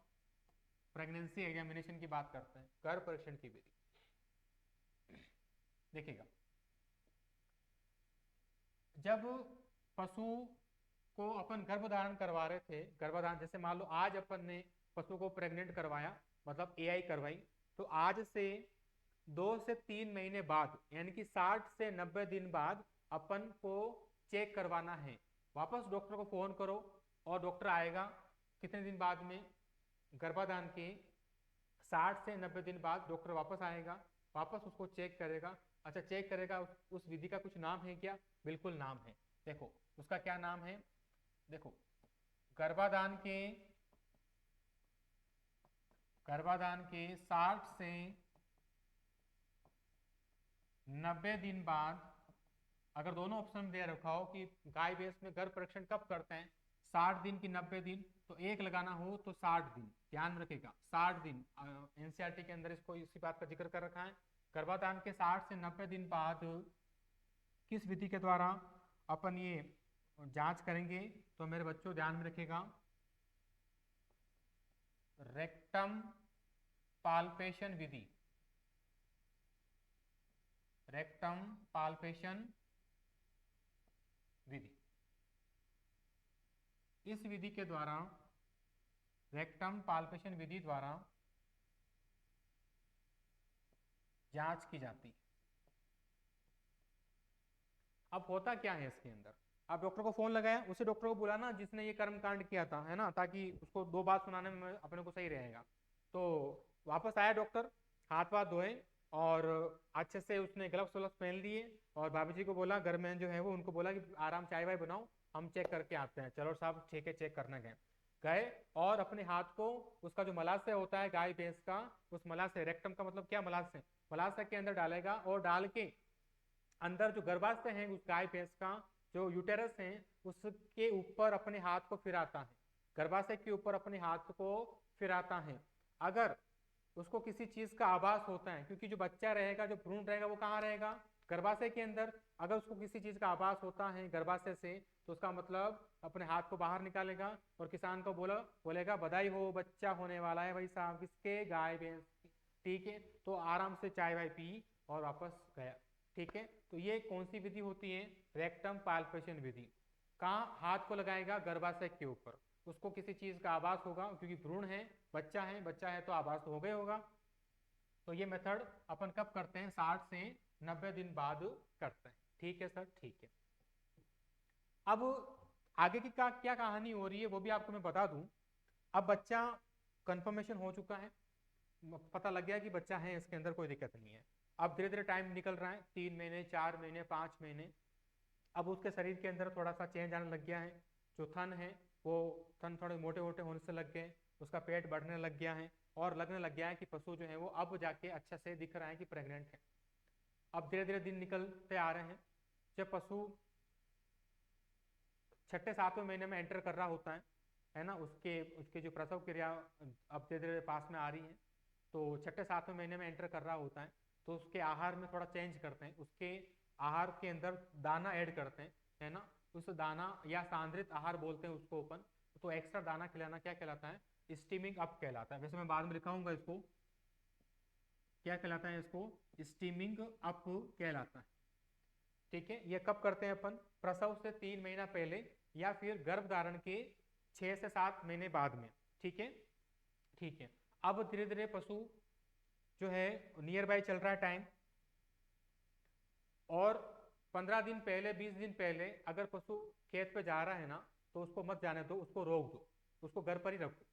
प्रेगनेंसी एग्जामिनेशन की बात करते हैं, गर्भ परीक्षण की विधि। देखिएगा, जब पशु को अपन गर्भधारण करवा रहे थे, गर्भधारण जैसे मान लो आज अपन ने पशु को प्रेग्नेंट करवाया, मतलब एआई करवाई, तो आज से 2 से 3 महीने बाद यानी कि 60 से 90 दिन बाद अपन को चेक करवाना है। वापस डॉक्टर को फोन करो और डॉक्टर आएगा कितने दिन बाद में, गर्भाधान के 60 से 90 दिन बाद डॉक्टर वापस आएगा, वापस उसको चेक करेगा। अच्छा, चेक करेगा, उस विधि का कुछ नाम है क्या? बिल्कुल नाम है। देखो उसका क्या नाम है, देखो गर्भाधान के 60 से 90 दिन बाद, अगर दोनों ऑप्शन दे रखा हो कि गाय भैंस में गर्भ परीक्षण कब करते हैं, 60 दिन की 90 दिन, तो एक लगाना हो तो 60 दिन, ध्यान रखेगा 60 दिन। एनसीईआरटी के अंदर इसको इसी बात का जिक्र कर रखा है। गर्भाधान के 60 से 90 दिन बाद किस विधि के द्वारा अपन ये जांच करेंगे, तो मेरे बच्चों ध्यान में रखिएगा, रेक्टम पाल्पेशन विधि। रेक्टम पाल्पेशन विधि, इस विधि के द्वारा, रेक्टम पाल्पेशन विधि द्वारा जांच की जाती है। अब होता क्या है इसके अंदर, आप डॉक्टर को फोन लगाया, उसे डॉक्टर को बुलाना जिसने ये कर्म कांड किया था, है ना, ताकि उसको 2 बात सुनाने में अपने को सही रहेगा। तो वापस आया डॉक्टर, हाथ वाथ धोए और अच्छे से उसने ग्लव्स व्लव्स पहन लिए, और भाभी जी को बोला, घर में जो है वो उनको बोला कि आराम चाय वाय बनाओ, हम चेक करके आते हैं। चलो साहब ठीक है, चेक करने गए, और अपने हाथ को उसका जो मलाशय होता है गाय भैंस का, उस मलाशय, रेक्टम का मतलब क्या, मलाशय, मलाशय के अंदर डालेगा, और डाल के अंदर जो गर्भाशय है उस गाय भैंस का, जो यूटेरस है, उसके ऊपर अपने हाथ को फिराता है, गर्भाशय के ऊपर अपने हाथ को फिराता है। अगर उसको किसी चीज का आभास होता है, क्योंकि जो बच्चा रहेगा, जो भ्रूण रहेगा, वो कहाँ रहेगा, गर्भाशय के अंदर, अगर उसको किसी चीज का आभास होता है गर्भाशय से, तो उसका मतलब अपने हाथ को बाहर निकालेगा और किसान को बोलेगा बधाई हो, बच्चा होने वाला है भाई साहब, किसके, गाय भैंस की। ठीक है, तो आराम से चाय वाय पी और वापस गया। ठीक है, तो ये कौन सी विधि होती है, रेक्टम पाल्पेशन विधि। कहाँ हाथ को लगाएगा, गर्भाशय के ऊपर, उसको किसी चीज का आभास होगा, क्योंकि भ्रूण है, बच्चा है तो आभास तो हो गया होगा। तो ये मेथड अपन कब करते हैं, 60 से 90 दिन बाद करते हैं। ठीक है सर, ठीक है। अब आगे की क्या कहानी हो रही है वो भी आपको मैं बता दूं। अब बच्चा कंफर्मेशन हो चुका है, पता लग गया कि बच्चा है, इसके अंदर कोई दिक्कत नहीं है। अब धीरे धीरे टाइम निकल रहा है, 3 महीने, 4 महीने, 5 महीने, अब उसके शरीर के अंदर थोड़ा सा चेंज आने लग गया है, जो थन है वो थन थोड़े मोटे मोटे होने से लग गए, उसका पेट बढ़ने लग गया है, और लगने लग गया है कि पशु जो है वो अब जाके अच्छे से दिख रहा है कि प्रेग्नेंट है। अब धीरे धीरे दिन निकलते आ रहे हैं, जब पशु 6-7वें महीने में एंटर कर रहा होता है ना, उसके उसके जो प्रसव क्रिया अब धीरे धीरे पास में आ रही है, तो 6-7वें महीने में एंटर कर रहा होता है, तो उसके आहार में थोड़ा चेंज करते हैं, उसके आहार के अंदर दाना ऐड करते हैं, है ना, उस दाना या सांद्रित आहार बोलते हैं उसको अपन, तो एक्स्ट्रा दाना खिलाना क्या कहलाता है, स्टीमिंग अप कहलाता है। वैसे मैं बाद में लिखाऊंगा इसको, क्या कहलाता है, इसको स्टीमिंग अप कहलाता है। ठीक है, ये कब करते हैं अपन, प्रसव से 3 महीना पहले, या फिर गर्भ धारण के 6 से 7 महीने बाद में। ठीक है, ठीक है। अब धीरे धीरे पशु जो है नियर बाय चल रहा है टाइम, और 15 दिन पहले, 20 दिन पहले अगर पशु खेत पे जा रहा है ना, तो उसको मत जाने दो, उसको रोक दो, उसको घर पर ही रखो।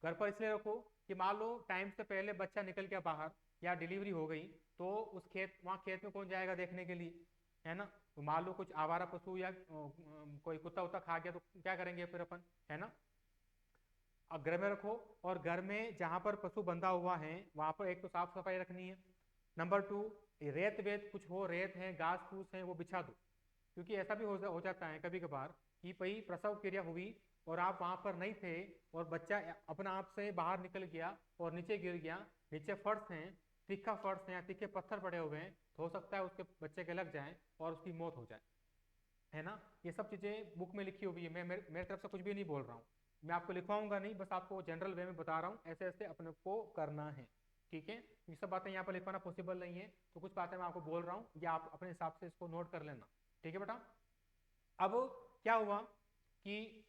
घर पर इसलिए रखो कि मान लो टाइम से पहले बच्चा निकल गया बाहर, या डिलीवरी हो गई, तो उस वहाँ खेत में कौन जाएगा देखने के लिए, है ना, तो मान लो कुछ आवारा पशु या कोई कुत्ता उत्ता खा गया, तो क्या करेंगे फिर अपन, है ना। घर में रखो, और घर में जहाँ पर पशु बंधा हुआ है वहाँ पर एक तो साफ सफाई रखनी है। नंबर 2, रेत वेत कुछ हो, रेत है, घास फूस है, वो बिछा दो। क्योंकि ऐसा भी हो जाता है कभी कभार कि भाई प्रसव क्रिया हुई और आप वहाँ पर नहीं थे और बच्चा अपना आप से बाहर निकल गया और नीचे गिर गया, नीचे फर्श है, तीखा फर्श है या तीखे पत्थर पड़े हुए हैं, तो हो सकता है उसके बच्चे के लग जाए और उसकी मौत हो जाए, है ना। ये सब चीज़ें बुक में लिखी हुई है, मैं मेरे तरफ से कुछ भी नहीं बोल रहा हूँ, मैं आपको लिखवाऊंगा नहीं, बस आपको जनरल वे में बता रहा हूँ ऐसे ऐसे अपने को करना है, ठीक है। ये सब बातें यहाँ पर लिखवाना पॉसिबल नहीं है, तो कुछ बातें मैं आपको बोल रहा हूँ, या आप अपने हिसाब से इसको नोट कर लेना, ठीक है बेटा। अब क्या हुआ कि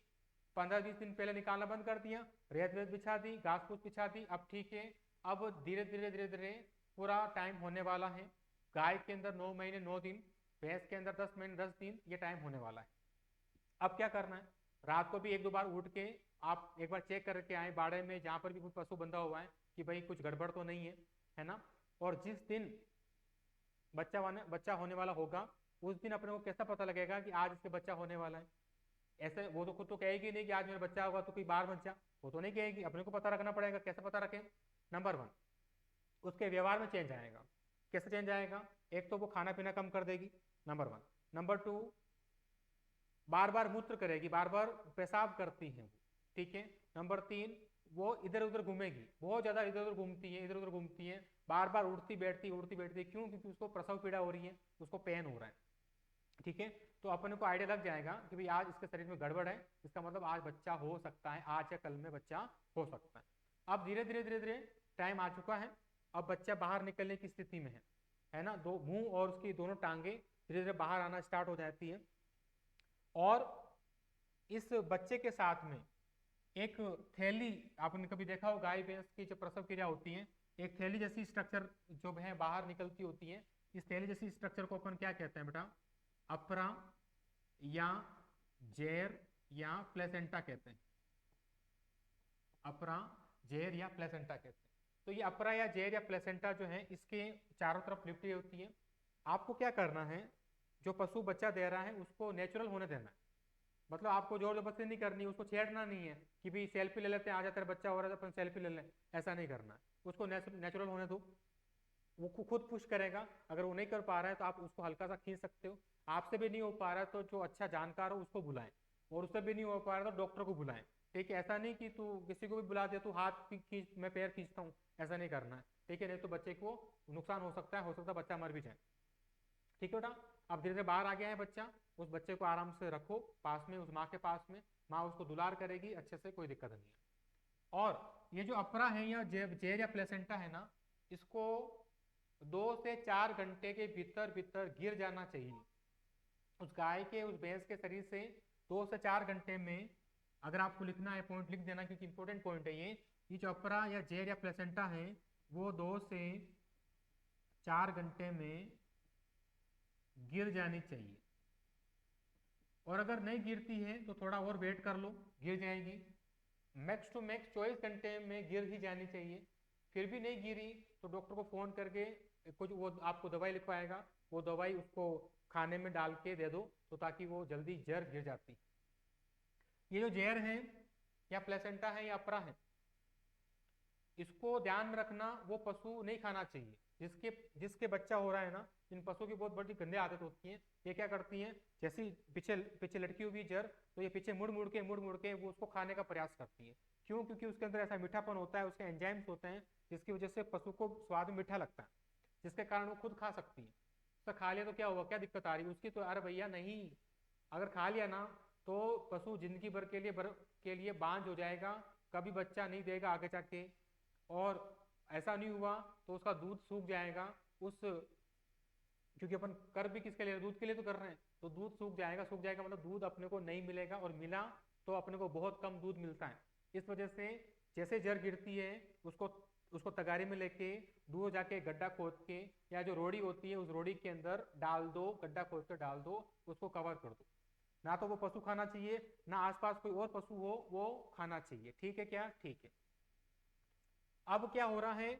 15-20 दिन पहले निकालना बंद कर दिया, रेत वेत बिछा दी, घास फूस बिछा दी, अब ठीक है। अब धीरे धीरे धीरे धीरे पूरा टाइम होने वाला है। गाय के अंदर 9 महीने 9 दिन, भैंस के अंदर 10 महीने 10 दिन, ये टाइम होने वाला है। अब क्या करना है, रात को भी 1-2 बार उठ के आप एक बार चेक करके आए बाड़े में जहाँ पर भी कोई पशु बंधा हुआ है कि भाई कुछ गड़बड़ तो नहीं है ना। और जिस दिन बच्चा होने वाला होगा उस दिन अपने को कैसा पता लगेगा कि आज इसके बच्चा होने वाला है। ऐसे वो तो खुद तो कहेगी नहीं कि आज मेरा बच्चा होगा तो कोई बाहर बच्चा, वो तो नहीं कहेगी, अपने को पता रखना पड़ेगा। कैसे पता रखें? नंबर 1, उसके व्यवहार में चेंज आएगा। कैसे चेंज आएगा? एक तो वो खाना पीना कम कर देगी, नंबर 1। नंबर 2, बार बार मूत्र करेगी, बार बार पेशाब करती है वो, ठीक है। नंबर 3, वो इधर उधर घूमेगी, बहुत ज्यादा इधर उधर घूमती है, इधर उधर घूमती है, बार बार उठती बैठती। क्यों? क्योंकि उसको प्रसव पीड़ा हो रही है, उसको पेन हो रहा है, ठीक है। तो अपने को आइडिया लग जाएगा कि भाई आज इसके शरीर में गड़बड़ है, इसका मतलब आज बच्चा हो सकता है, आज या कल में बच्चा हो सकता है। अब धीरे धीरे धीरे धीरे टाइम आ चुका है, अब बच्चा बाहर निकलने की स्थिति में है ना। दो मुंह और उसकी दोनों टांगे धीरे धीरे बाहर आना स्टार्ट हो जाती है, और इस बच्चे के साथ में एक थैली, आपने कभी देखा हो गाय भैंस की जो प्रसव क्रिया होती है, एक थैली जैसी स्ट्रक्चर जो है बाहर निकलती होती है, इस थैली जैसी स्ट्रक्चर को अपन क्या कहते हैं बेटा? अपरा या जेर या प्लेसेंटा कहते हैं। अपरा, जेर या प्लेसेंटा कहते हैं। तो ये अपरा या जेर या प्लेसेंटा जो है इसके चारों तरफ लिपटी होती है। आपको क्या करना है, जो पशु बच्चा दे रहा है उसको नेचुरल होने देना है। मतलब आपको जोर जबरदस्ती नहीं करनी, उसको छेड़ना नहीं है कि भाई सेल्फी ले लेते हैं, आ तेरा बच्चा हो रहा है तो अपन सेल्फी ले लें, ऐसा नहीं करना है। उसको नेचुरल होने दो, वो खुद पुश करेगा। अगर वो नहीं कर पा रहा है तो आप उसको हल्का सा खींच सकते हो। आपसे भी नहीं हो पा रहा है तो जो अच्छा जानकार हो उसको बुलाएं, और उससे भी नहीं हो पा रहा तो डॉक्टर को बुलाएं, ठीक है। ऐसा नहीं कि तू किसी को भी बुला दे, तू हाथ खींच, मैं पैर खींचता हूँ, ऐसा नहीं करना है, ठीक है। नहीं तो बच्चे को नुकसान हो सकता है बच्चा मर भी जाए, ठीक है बेटा। अब धीरे धीरे बाहर आ गया है बच्चा, उस बच्चे को आराम से रखो पास में, उस माँ के पास में, माँ उसको दुलार करेगी अच्छे से, कोई दिक्कत नहीं है। और ये जो अपरा है या जेर या प्लेसेंटा है ना, इसको 2 से 4 घंटे के भीतर भीतर गिर जाना चाहिए उस गाय के, उस भैंस के शरीर से। 2 से 4 घंटे में, अगर आपको लिखना है पॉइंट लिख देना क्योंकि इंपॉर्टेंट पॉइंट है ये जो अपरा या जेर या प्लेसेंटा है वो 2 से 4 घंटे में गिर जानी चाहिए। और अगर नहीं गिरती है तो थोड़ा और वेट कर लो, गिर जाएगी। मैक्स टू मैक्स 24 घंटे में गिर ही जानी चाहिए। फिर भी नहीं गिरी तो डॉक्टर को फोन करके कुछ वो आपको दवाई लिखवाएगा, वो दवाई उसको खाने में डाल के दे दो, तो ताकि वो जल्दी जर गिर जाती। ये जो जहर है या प्लेसेंटा है या अपरा है, इसको ध्यान में रखना, वो पशु नहीं खाना चाहिए जिसके जिसके बच्चा हो रहा है ना। इन पशुओं की बहुत बड़ी गंदे आदत होती है। ये क्या करती हैं, जैसी पीछे पीछे लटकी हुई जर, तो ये पीछे मुड़ मुड़ के वो उसको खाने का प्रयास करती है। क्यों? क्योंकि उसके अंदर ऐसा मीठापन होता है, उसके एंजाइम्स होते हैं जिसकी वजह से पशु को स्वाद में मीठा लगता है, जिसके कारण वो खुद खा सकती है। तो खा लिया तो क्या हुआ, क्या दिक्कत आ रही है उसकी? तो अरे भैया नहीं, अगर खा लिया ना तो पशु जिंदगी भर के लिए बांझ हो जाएगा, कभी बच्चा नहीं देगा आगे जाके। और ऐसा नहीं हुआ तो उसका दूध सूख जाएगा, उस क्योंकि अपन कर भी किसके लिए, दूध के लिए तो कर रहे हैं, तो दूध सूख जाएगा मतलब दूध अपने को नहीं मिलेगा, और मिला तो अपने को बहुत कम दूध मिलता है। इस वजह से जैसे जर गिरती है उसको उसको तगारी में लेके दूर जाके गड्ढा खोद के, या जो रोड़ी होती है उस रोड़ी के अंदर डाल दो, गड्ढा खोद कर डाल दो, उसको कवर कर दो। ना तो वो पशु खाना चाहिए, ना आसपास कोई और पशु हो वो खाना चाहिए, ठीक है क्या? ठीक है। अब क्या हो रहा है,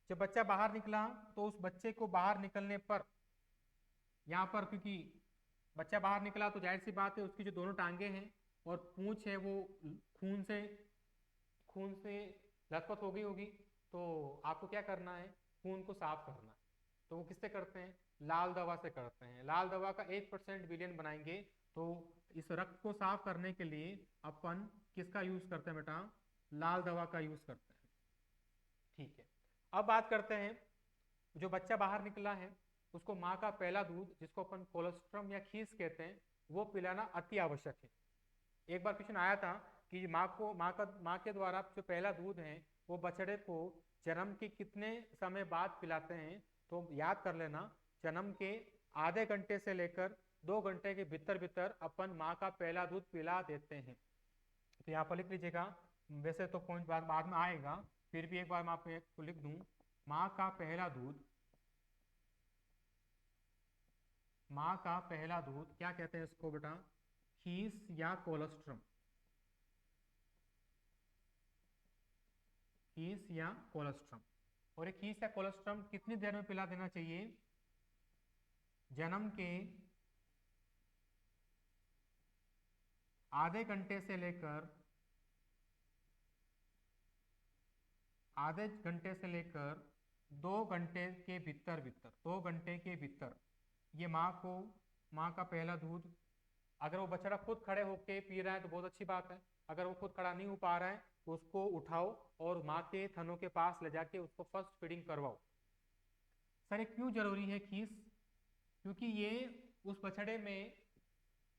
जब बच्चा बाहर निकला तो उस बच्चे को बाहर निकलने पर, यहाँ पर क्योंकि बच्चा बाहर निकला तो जाहिर सी बात है उसकी जो दोनों टांगे हैं और पूंछ है वो खून से लथपथ हो गई होगी, तो आपको क्या करना है, खून को साफ करना है। तो वो किससे करते हैं, लाल दवा से करते हैं। लाल दवा का 1% विलियन बनाएंगे। तो इस रक्त को साफ करने के लिए अपन किसका यूज करते हैं बेटा, लाल दवा का यूज करते हैं। ठीक है, अब बात करते हैं जो बच्चा बाहर निकला है उसको माँ का पहला दूध, जिसको अपन कोलोस्ट्रम या खीस कहते हैं, वो पिलाना अति आवश्यक है। एक बार क्वेश्चन आया था कि माँ के द्वारा जो पहला दूध है वो बछड़े को जन्म के कितने समय बाद पिलाते हैं। तो याद कर लेना, जन्म के आधे घंटे से लेकर 2 घंटे के भीतर भीतर अपन माँ का पहला दूध पिला देते हैं। तो यहाँ पर लिख लीजिएगा, वैसे तो पॉइंट बाद में आएगा, फिर भी एक बार मैं आपको लिख दूं, माँ का पहला दूध, माँ का पहला दूध क्या कहते हैं इसको बेटा, खीस या कोलोस्ट्रम, खीस या कोलोस्ट्रम। और ये खीस या कोलोस्ट्रम कितनी देर में पिला देना चाहिए, जन्म के आधे घंटे से लेकर 2 घंटे के भीतर भीतर, 2 घंटे के भीतर ये माँ का पहला दूध, अगर वो बछड़ा खुद खड़े होके पी रहा है तो बहुत अच्छी बात है। अगर वो खुद खड़ा नहीं हो पा रहा है तो उसको उठाओ और माँ के थनों के पास ले जाके उसको फर्स्ट फीडिंग करवाओ। सर ये क्यों जरूरी है खीस, क्योंकि ये उस बछड़े में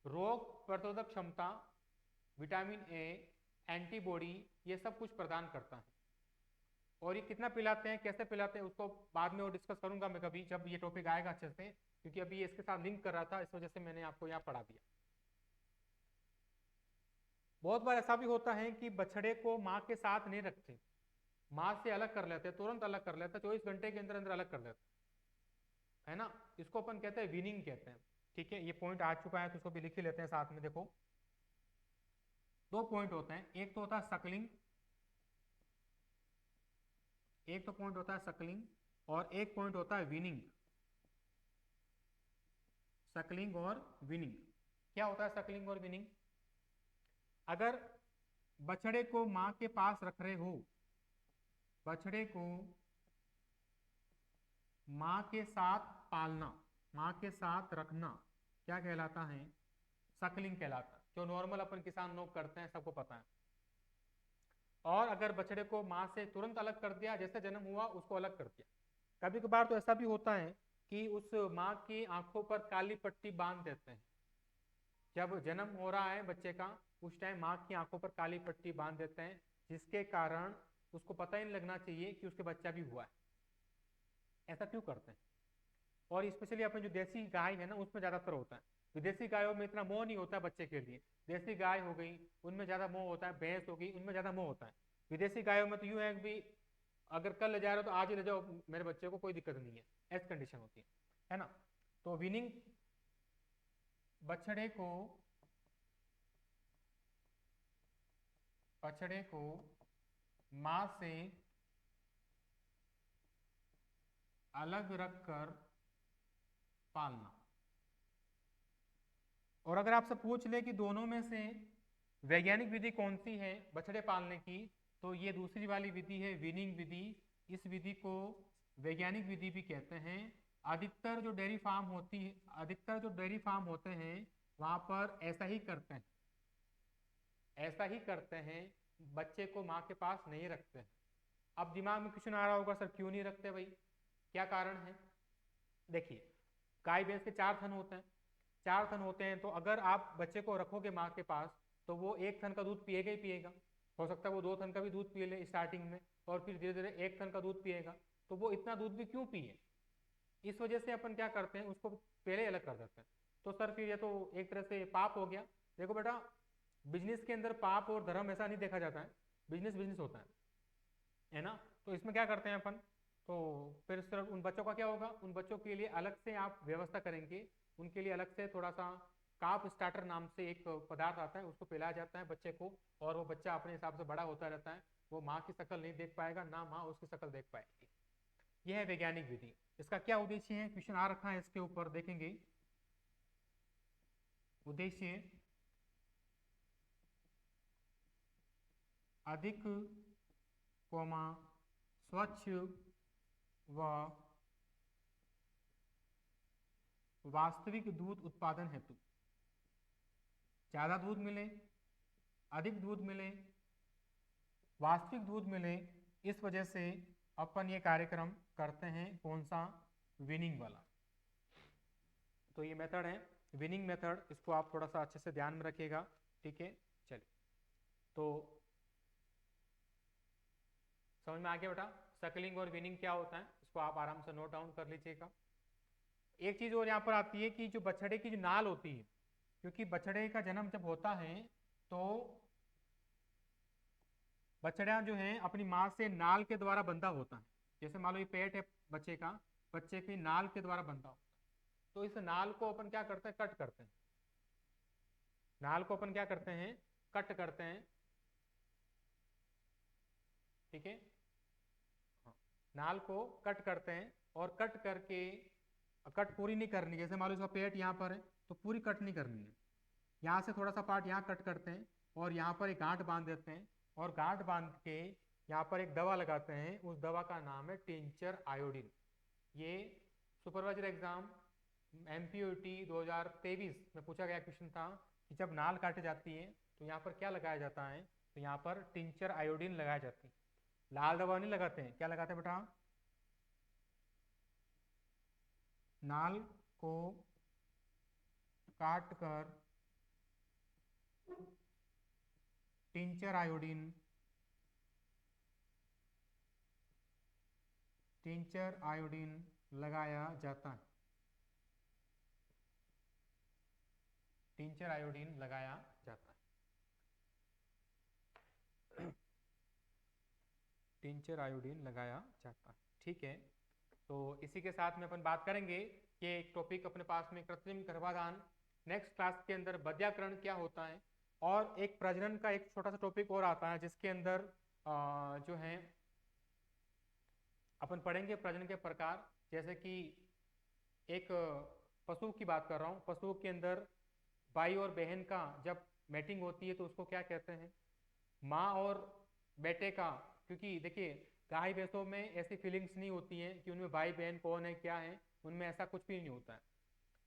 रोग प्रतिरोधक क्षमता, विटामिन ए, एंटीबॉडी, ये सब कुछ प्रदान करता है। और ये कितना पिलाते हैं, कैसे पिलाते हैं, उसको बाद में वो डिस्कस करूंगा मैं कभी, जब ये टॉपिक आएगा अच्छे से, क्योंकि अभी ये इसके साथ लिंक कर रहा था, इस वजह से मैंने आपको यहाँ पढ़ा दिया। बहुत बार ऐसा भी होता है कि बछड़े को माँ के साथ नहीं रखते, माँ से अलग कर लेते हैं, तुरंत अलग कर लेते हैं, 24 घंटे के अंदर अंदर अलग कर लेते हैं, है ना। इसको अपन कहते हैं वीनिंग कहते हैं। ठीक है, ये पॉइंट आ चुका है तो इसको भी लिख ही लेते हैं साथ में। देखो 2 पॉइंट होते हैं, एक तो होता है सकलिंग, एक तो पॉइंट होता है सकलिंग, और एक पॉइंट होता है विनिंग। सकलिंग और विनिंग, क्या होता है सकलिंग और विनिंग, अगर बछड़े को मां के पास रख रहे हो, बछड़े को मां के साथ पालना, मां के साथ रखना क्या कहलाता है, सकलिंग कहलाता है, जो नॉर्मल अपन किसान लोग करते हैं, सबको पता है। और अगर बछड़े को मां से तुरंत अलग कर दिया, जैसे जन्म हुआ उसको अलग कर दिया। कभी कभार तो ऐसा भी होता है कि उस माँ की आंखों पर काली पट्टी बांध देते हैं, जब जन्म हो रहा है बच्चे का उस टाइम माँ की आंखों पर काली पट्टी बांध देते हैं, जिसके कारण उसको पता ही नहीं लगना चाहिए कि उसके बच्चा भी हुआ है। ऐसा क्यों करते हैं। और स्पेशली अपने जो देसी गाय है ना उसमें ज्यादातर होता है, विदेशी गायों में इतना मोह नहीं होता बच्चे के लिए, देसी गाय हो गई उनमें ज्यादा मोह होता है, भैंस हो गई उनमें ज्यादा मोह होता है। विदेशी गायों में तो यूं है कि अगर कल ले जा रहे हो तो आज ही ले जाओ मेरे बच्चे को, कोई दिक्कत नहीं है, ऐसी कंडीशन होती है ना। तो विनिंग, बछड़े को मां से अलग रखकर पालना। और अगर आपसे पूछ ले कि दोनों में से वैज्ञानिक विधि कौन सी है बछड़े पालने की, तो ये दूसरी वाली विधि है विनिंग विधि। इस विधि को वैज्ञानिक विधि भी कहते हैं। अधिकतर जो डेयरी फार्म होते हैं वहां पर ऐसा ही करते हैं, ऐसा ही करते हैं, बच्चे को माँ के पास नहीं रखते हैं। अब दिमाग में क्वेश्चन आ रहा होगा सर क्यों नहीं रखते भाई, क्या कारण है। देखिए गाय भैंस के 4 थन होते हैं, 4 थन होते हैं, तो अगर आप बच्चे को रखोगे माँ के पास तो वो 1 थन का दूध पिएगा ही पिएगा। हो सकता है वो 2 थन का भी दूध पी ले स्टार्टिंग में, और फिर धीरे धीरे 1 थन का दूध पिएगा। तो वो इतना दूध भी क्यों पिए, इस वजह से अपन क्या करते हैं उसको पहले अलग कर देते हैं। तो सर फिर ये तो एक तरह से पाप हो गया। देखो बेटा, बिजनेस के अंदर पाप और धर्म ऐसा नहीं देखा जाता है, बिजनेस बिजनेस होता है ना। तो इसमें क्या करते हैं अपन, तो फिर सिर्फ उन बच्चों का क्या होगा, उन बच्चों के लिए अलग से आप व्यवस्था करेंगे, उनके लिए अलग से थोड़ा सा काप स्टार्टर नाम से एक पदार्थ आता है, उसको पिलाया जाता है बच्चे को, और वो बच्चा अपने हिसाब से बड़ा होता रहता है। वो माँ की शक्ल नहीं देख पाएगा, ना माँ उसकी शक्ल देख पाएगी। यह है वैज्ञानिक विधि। इसका क्या उद्देश्य है, क्वेश्चन आ रखा है इसके ऊपर, देखेंगे। उद्देश्य अधिक कोमा स्वच्छ व वास्तविक दूध उत्पादन हेतु, ज़्यादा दूध मिले, अधिक दूध मिले, वास्तविक दूध मिले, इस वजह से अपन ये कार्यक्रम करते हैं। कौन सा? विनिंग वाला। तो ये मेथड है विनिंग मेथड, इसको आप थोड़ा सा अच्छे से ध्यान में रखिएगा, ठीक है। चलिए, तो समझ में आ गया बेटा सकलिंग और विनिंग क्या होता है, इसको आप आराम से नोट डाउन कर लीजिएगा। एक चीज और यहाँ पर आती है कि जो बछड़े की जो नाल होती है, क्योंकि बछड़े का जन्म जब होता है तो बछड़ा जो है अपनी माँ से नाल के द्वारा बंधा होता है। जैसे मान लो ये पेट है बच्चे का, बच्चे की नाल के द्वारा बंधा होता है। तो इस नाल को अपन क्या करते हैं? कट करते हैं। नाल को अपन क्या करते हैं? कट करते हैं, ठीक है। हाँ, नाल को कट करते हैं और कट करके, कट पूरी नहीं करनी। जैसे मान लो इसका पेट यहाँ पर है तो पूरी कट नहीं करनी है, यहाँ से थोड़ा सा पार्ट यहाँ कट करते हैं और यहाँ पर एक गांठ बांध देते हैं और गांठ बांध के यहाँ पर एक दवा लगाते हैं। उस दवा का नाम है टिंचर आयोडीन। ये सुपरवाइजर एग्जाम MPUT 2023 में पूछा गया क्वेश्चन था कि जब नाल काटी जाती है तो यहाँ पर क्या लगाया जाता है? तो यहाँ पर टिंचर आयोडीन लगाई जाती है। लाल दवा नहीं लगाते हैं, क्या लगाते हैं बेटा? नाल को काट कर टिंचर आयोडीन, टिंचर आयोडीन लगाया जाता है। टिंचर आयोडीन लगाया जाता है। टिंचर आयोडीन लगाया जाता है, ठीक है। तो इसी के साथ में अपन बात करेंगे कि एक टॉपिक अपने पास में कृत्रिम गर्भाधान, नेक्स्ट क्लास के अंदर बध्याकरण क्या होता है, और एक प्रजनन का एक छोटा सा टॉपिक और आता है जिसके अंदर जो है अपन पढ़ेंगे प्रजनन के प्रकार। जैसे कि एक पशु की बात कर रहा हूँ, पशु के अंदर भाई और बहन का जब मैटिंग होती है तो उसको क्या कहते हैं? माँ और बेटे का, क्योंकि देखिए गाय भैंसों में ऐसी फीलिंग्स नहीं होती हैं कि उनमें भाई बहन कौन है क्या है, उनमें ऐसा कुछ भी नहीं होता है।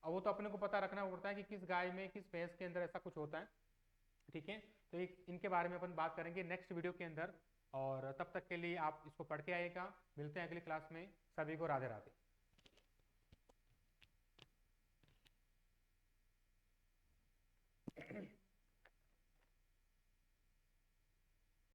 अब वो तो अपने को पता रखना पड़ता है कि किस गाय में किस भैंस के अंदर ऐसा कुछ होता है, ठीक है। तो इनके बारे में अपन बात करेंगे नेक्स्ट वीडियो के अंदर, और तब तक के लिए आप इसको पढ़ के आइएगा। मिलते हैं अगली क्लास में, सभी को राधे राधे।